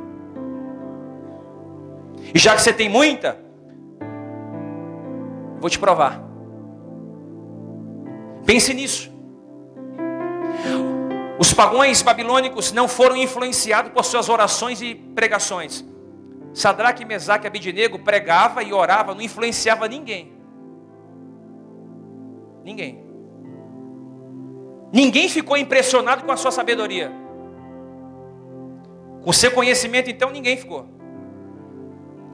E já que você tem muita, vou te provar. Pense nisso. Os pagãos babilônicos não foram influenciados por suas orações e pregações. Sadraque, Mesaque e Abednego pregava e orava, não influenciava ninguém. Ninguém ficou impressionado com a sua sabedoria. Com o seu conhecimento, então, ninguém ficou.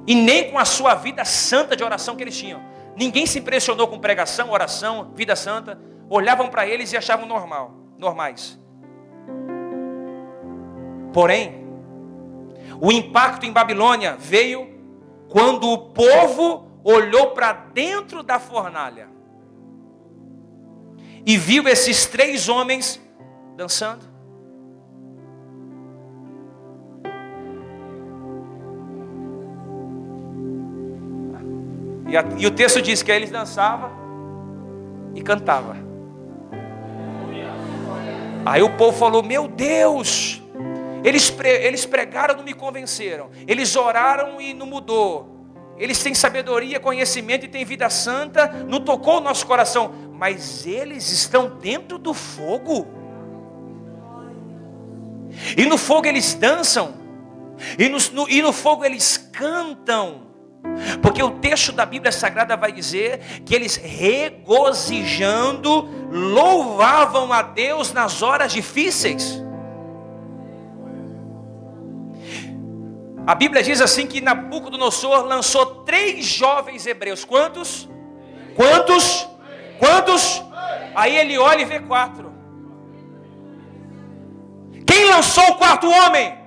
E nem com a sua vida santa de oração que eles tinham. Ninguém se impressionou com pregação, oração, vida santa. Olhavam para eles e achavam normais. Porém, o impacto em Babilônia veio quando o povo olhou para dentro da fornalha e viu esses 3 homens dançando. E o texto diz que eles dançavam e cantavam. Aí o povo falou: meu Deus, eles pregaram e não me convenceram. Eles oraram e não mudou. Eles têm sabedoria, conhecimento e têm vida santa, não tocou o nosso coração. Mas eles estão dentro do fogo. E no fogo eles dançam. E no fogo eles cantam. Porque o texto da Bíblia Sagrada vai dizer que eles, regozijando, louvavam a Deus nas horas difíceis. A Bíblia diz assim que Nabucodonosor lançou 3 jovens hebreus. Quantos? Aí ele olha e vê 4. Quem lançou o 4º homem?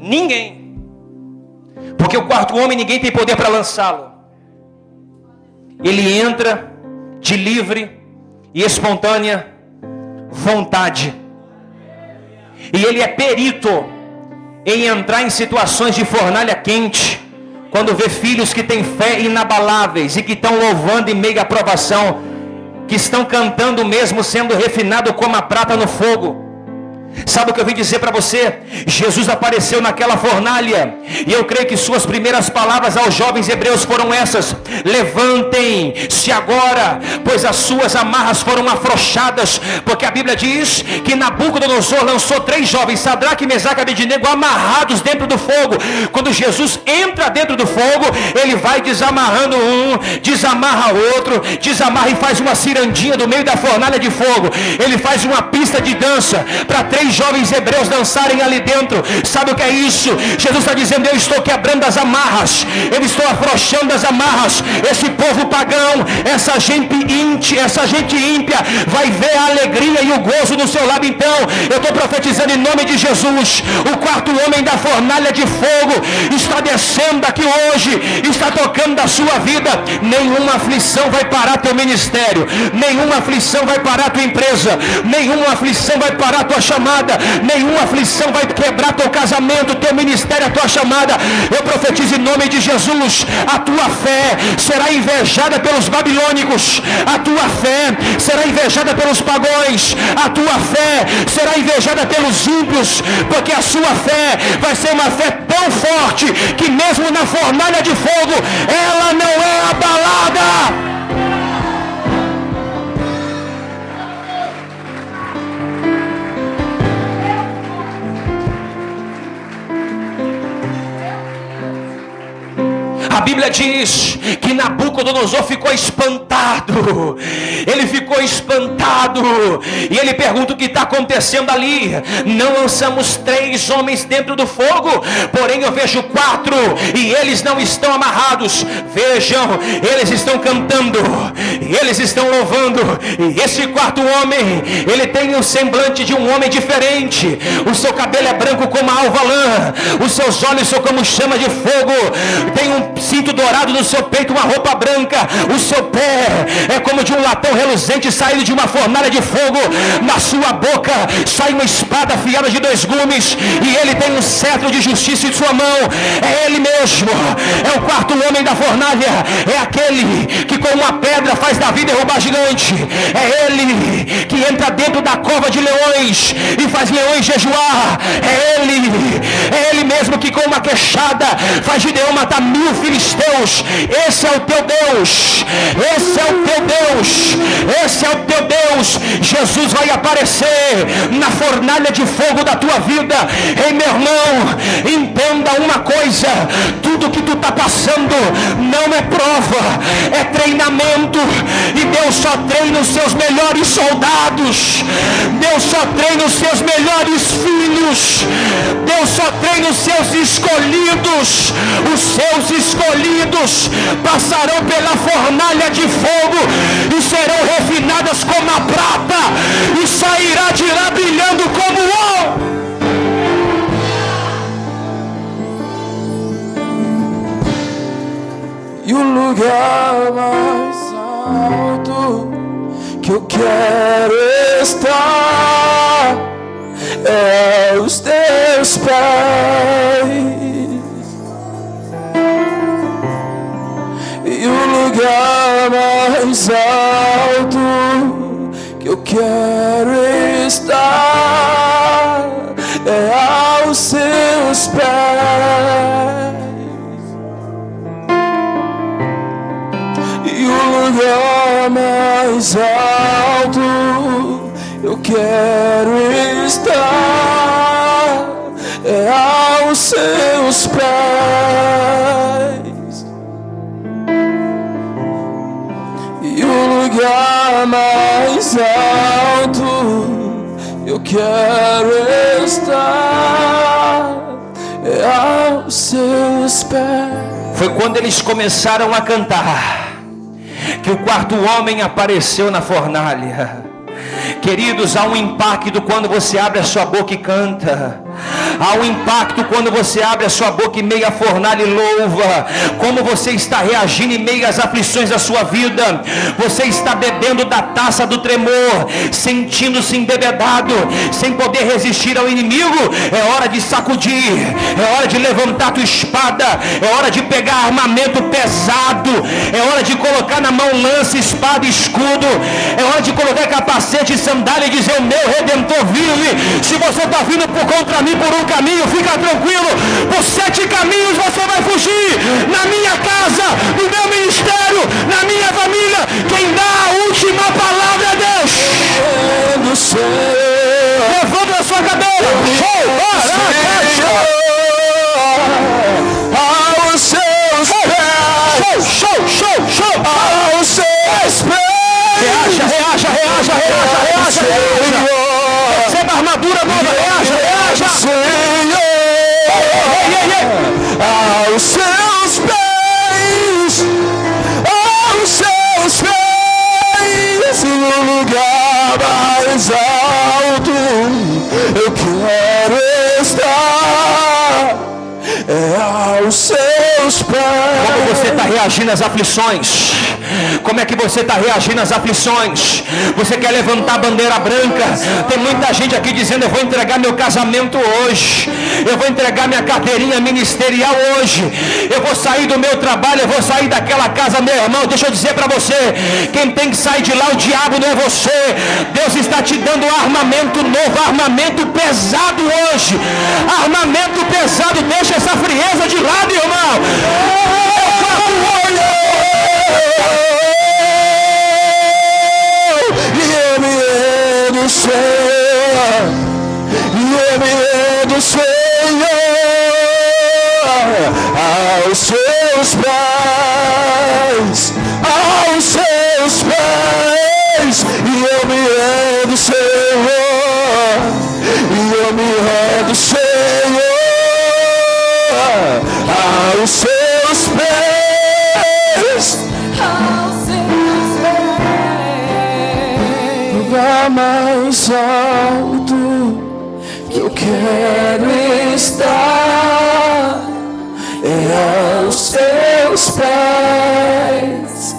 Ninguém. Porque o 4º homem ninguém tem poder para lançá-lo. Ele entra de livre e espontânea vontade. E ele é perito em entrar em situações de fornalha quente, quando vê filhos que têm fé inabaláveis e que estão louvando em meio à provação, que estão cantando mesmo sendo refinado como a prata no fogo. Sabe o que eu vim dizer para você? Jesus apareceu naquela fornalha, e eu creio que suas primeiras palavras aos jovens hebreus foram essas: levantem-se agora, pois as suas amarras foram afrouxadas. Porque a Bíblia diz que Nabucodonosor lançou 3 jovens, Sadraque, Mesaque e Abednego, amarrados dentro do fogo. Quando Jesus entra dentro do fogo, ele vai desamarrando um, desamarra outro, desamarra e faz uma cirandinha do meio da fornalha de fogo. Ele faz uma pista de dança para 3 jovens hebreus dançarem ali dentro. Sabe o que é isso? Jesus está dizendo: eu estou quebrando as amarras, eu estou afrouxando as amarras. Esse povo pagão, essa gente ímpia vai ver a alegria e o gozo no seu lado. Então eu estou profetizando em nome de Jesus: o 4º homem da fornalha de fogo está descendo aqui hoje, está tocando da sua vida. Nenhuma aflição vai parar teu ministério, nenhuma aflição vai parar tua empresa, nenhuma aflição vai parar tua chamada, nenhuma aflição vai quebrar teu casamento, teu ministério, a tua chamada. Eu profetizo em nome de Jesus: a tua fé será invejada pelos babilônicos, a tua fé será invejada pelos pagãos, a tua fé será invejada pelos ímpios, porque a sua fé vai ser uma fé tão forte que mesmo na fornalha de fogo ela não é abalada. A Bíblia diz que Nabucodonosor ficou espantado. Ele ficou espantado. E ele pergunta: o que está acontecendo ali? Não lançamos 3 homens dentro do fogo, porém eu vejo 4 e eles não estão amarrados. Vejam, eles estão cantando, eles estão louvando. E esse 4º homem, ele tem o semblante de um homem diferente. O seu cabelo é branco como a alva lã, os seus olhos são como chama de fogo. Tem um cinto dourado no seu peito, uma roupa branca. O seu pé é como de um latão reluzente saído de uma fornalha de fogo. Na sua boca sai uma espada afiada de 2 gumes, e ele tem um cetro de justiça em sua mão. É ele mesmo, é o 4º homem da fornalha, é aquele que com uma pedra faz Davi derrubar gigante. É ele que entra dentro da cova de leões e faz leões jejuar. É ele mesmo que com uma queixada faz Gideão matar 1000 filisteus. Esse é o teu Deus, esse é o teu Deus, esse é o teu Deus. Jesus vai aparecer na fornalha de fogo da tua vida. Ei, meu irmão, entenda uma coisa: tudo que tu está passando não é prova, é treinamento. E Deus só treina os seus melhores soldados, Deus só treina os seus melhores filhos, Deus só treina os seus escolhidos. Os seus escolhidos passarão pela fornalha de fogo e serão refinadas como a prata, e sairá de lá brilhando como ouro. E o lugar mais alto que eu quero estar é os teus pés. E o lugar mais alto que eu quero estar é aos seus pés. E o lugar mais alto eu quero estar é aos seus pés. E o lugar mais alto eu quero estar é aos seus pés. Foi quando eles começaram a cantar que o 4º homem apareceu na fornalha. Queridos, há um impacto quando você abre a sua boca e canta. Há um impacto quando você abre a sua boca em meio à fornalha e louva. Como você está reagindo em meio às aflições da sua vida. Você está bebendo da taça do tremor, sentindo-se embebedado, sem poder resistir ao inimigo. É hora de sacudir, é hora de levantar tua espada, é hora de pegar armamento pesado, é hora de colocar na mão lança, espada e escudo, é hora de colocar capacete e sandália e dizer: o meu Redentor vive. Se você está vindo contra mim por um caminho, fica tranquilo, por 7 caminhos você vai fugir. Na minha casa, no meu ministério, na minha família, quem dá a última palavra é Deus. Levanta a sua cadeira. Aos seus pés. Show. Aos seus pés. Reaja. Receba a armadura nova, reaja. Senhor, aos seus pés, no lugar mais alto eu quero estar, aos seus pés. Como você está reagindo às aflições? Como é que você está reagindo às aflições? Você quer levantar a bandeira branca? Tem muita gente aqui dizendo: eu vou entregar meu casamento hoje, eu vou entregar minha carteirinha ministerial hoje, eu vou sair do meu trabalho, eu vou sair daquela casa. Meu irmão, deixa eu dizer para você, quem tem que sair de lá, o diabo não é você. Deus está te dando armamento novo, armamento pesado hoje, armamento pesado. Deixa essa frieza de lado, irmão. Senhor, aos seus pés, e eu me rendo, Senhor, aos seus pés, lugar mais alto que eu quero estar é aos teus seus pés.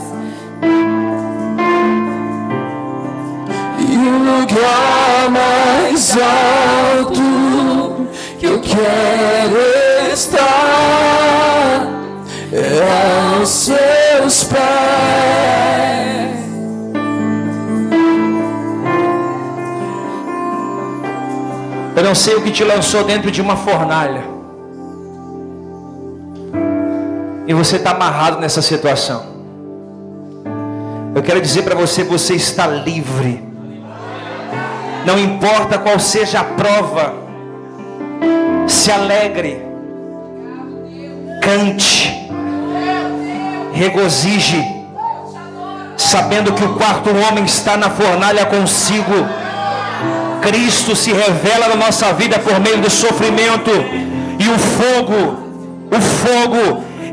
E o lugar mais alto que eu quero estar é aos seus pés. Eu não sei o que te lançou dentro de uma fornalha, e você está amarrado nessa situação. Eu quero dizer para você, você está livre. Não importa qual seja a prova, se alegre, cante, regozije, sabendo que o quarto homem está na fornalha consigo. Cristo se revela na nossa vida por meio do sofrimento, e o fogo,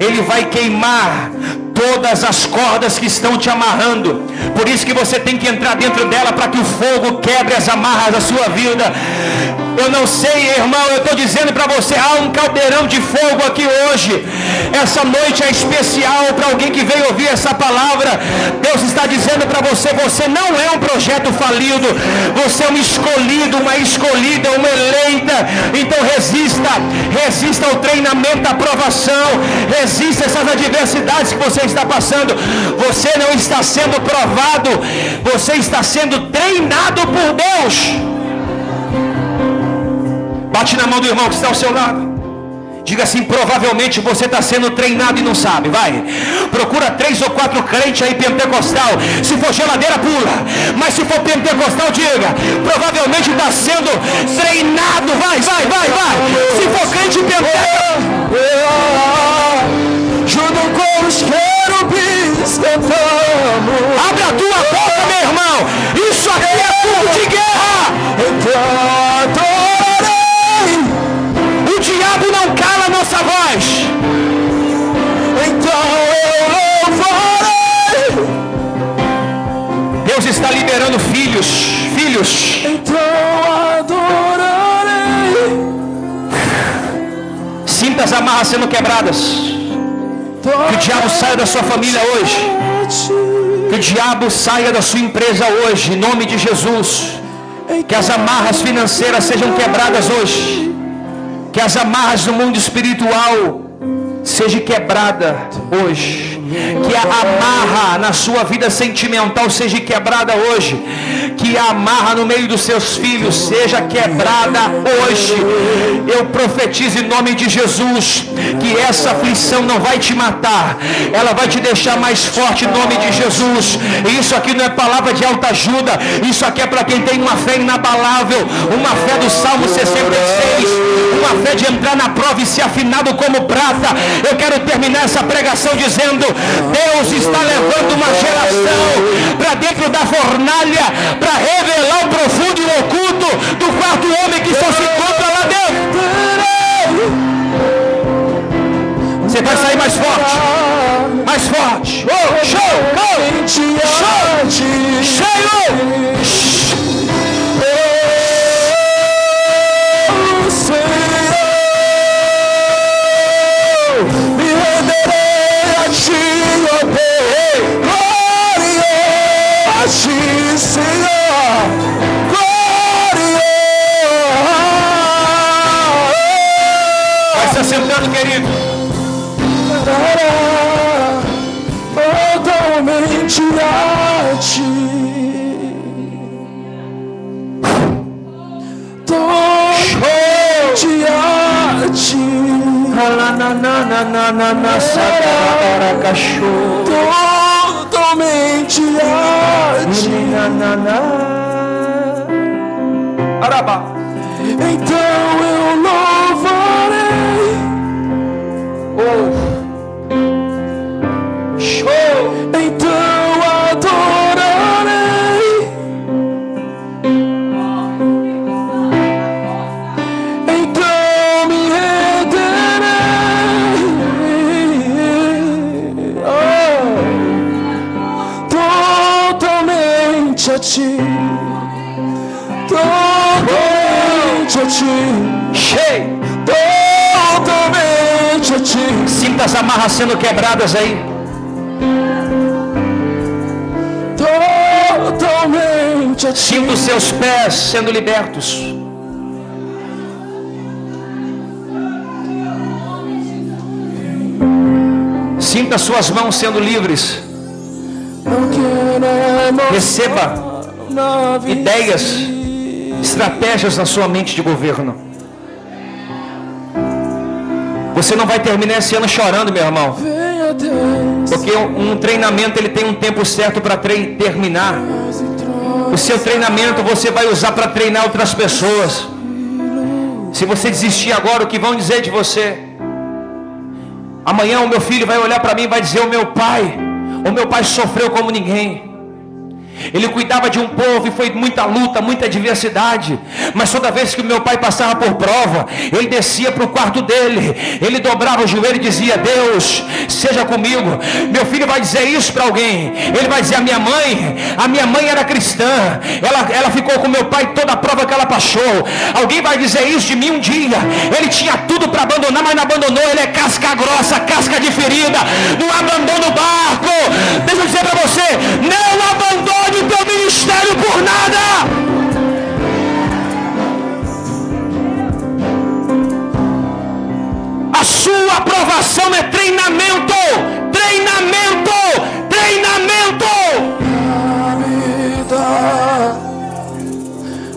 ele vai queimar todas as cordas que estão te amarrando. Por isso que você tem que entrar dentro dela, para que o fogo quebre as amarras da sua vida. Eu não sei, irmão, eu estou dizendo para você, há um caldeirão de fogo aqui hoje. Essa noite é especial para alguém que veio ouvir essa palavra. Deus está dizendo para você, você não é um projeto falido, você é um escolhido, uma escolhida, uma eleita. Então resista ao treinamento, à provação, resista a essas adversidades que você está passando. Você não está sendo provado, você está sendo treinado por Deus. Bate na mão do irmão que está ao seu lado. Diga assim: provavelmente você está sendo treinado e não sabe. Vai, procura 3 ou 4 crentes aí pentecostal. Se for geladeira, pula. Mas se for pentecostal, diga: provavelmente está sendo treinado. Vai. Se for crente pentecostal, junto com os querubins cantamos. Abre a tua boca, meu irmão. Isso aqui é fogo de guerra. Então o diabo não cala a nossa voz. Então eu louvarei. Deus está liberando filhos. Então adorarei. Sinta as amarras sendo quebradas. Que o diabo saia da sua família hoje. Que o diabo saia da sua empresa hoje, em nome de Jesus. Que as amarras financeiras sejam quebradas hoje. Que as amarras do mundo espiritual seja quebrada hoje. Que a amarra na sua vida sentimental seja quebrada hoje. Que a amarra no meio dos seus filhos seja quebrada hoje. Eu profetizo em nome de Jesus que essa aflição não vai te matar, ela vai te deixar mais forte em nome de Jesus. E isso aqui não é palavra de autoajuda, isso aqui é para quem tem uma fé inabalável, uma fé do Salmo 66, uma fé de entrar na prova e ser afinado como prata. Eu quero terminar essa pregação dizendo: Deus está levando uma geração para dentro da fornalha, para revelar o profundo e o oculto do quarto homem que só se encontra lá dentro. Você vai sair mais forte. Show! Me renderei a ti, ó Rei. Glória a ti, Senhor. Glória. Vai se assentando, querido. Totalmente a ti. Totalmente a ti. Totalmente a ti. Araba. Então eu louvarei. Show. Então adorarei. Então me renderei. Totalmente a ti. Totalmente a ti. Cheio. Totalmente Totalmente a ti. Sinta as amarras sendo quebradas aí. Totalmente a ti. Sinta os seus pés sendo libertos. Sinta as suas mãos sendo livres. Não queremos Receba ideias, estratégias na sua mente de governo. Você não vai terminar esse ano chorando, meu irmão. Venha Deus. Porque um treinamento ele tem um tempo certo para terminar. O seu treinamento você vai usar para treinar outras pessoas. Se você desistir agora, o que vão dizer de você? Amanhã o meu filho vai olhar para mim e vai dizer: o meu pai sofreu como ninguém. Ele cuidava de um povo e foi muita luta, muita adversidade. Mas toda vez que o meu pai passava por prova, ele descia para o quarto dele, ele dobrava o joelho e dizia: Deus, seja comigo. Meu filho vai dizer isso para alguém. Ele vai dizer: a minha mãe era cristã, ela ficou com meu pai toda a prova que ela passou. Alguém vai dizer isso de mim um dia. Ele tinha tudo para abandonar, mas não abandonou. Ele é casca grossa, casca de ferida, não abandona o barco. Deixa eu dizer para você: não abandone o teu ministério por nada. A sua aprovação é treinamento. Treinamento. Treinamento.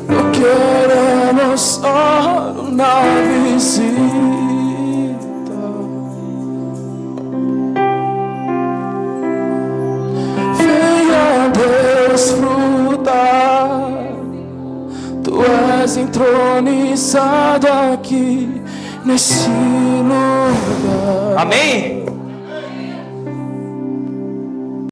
Não queremos só na visita. Venha desfrutar. Tu és entronizado aqui nesse lugar. Amém?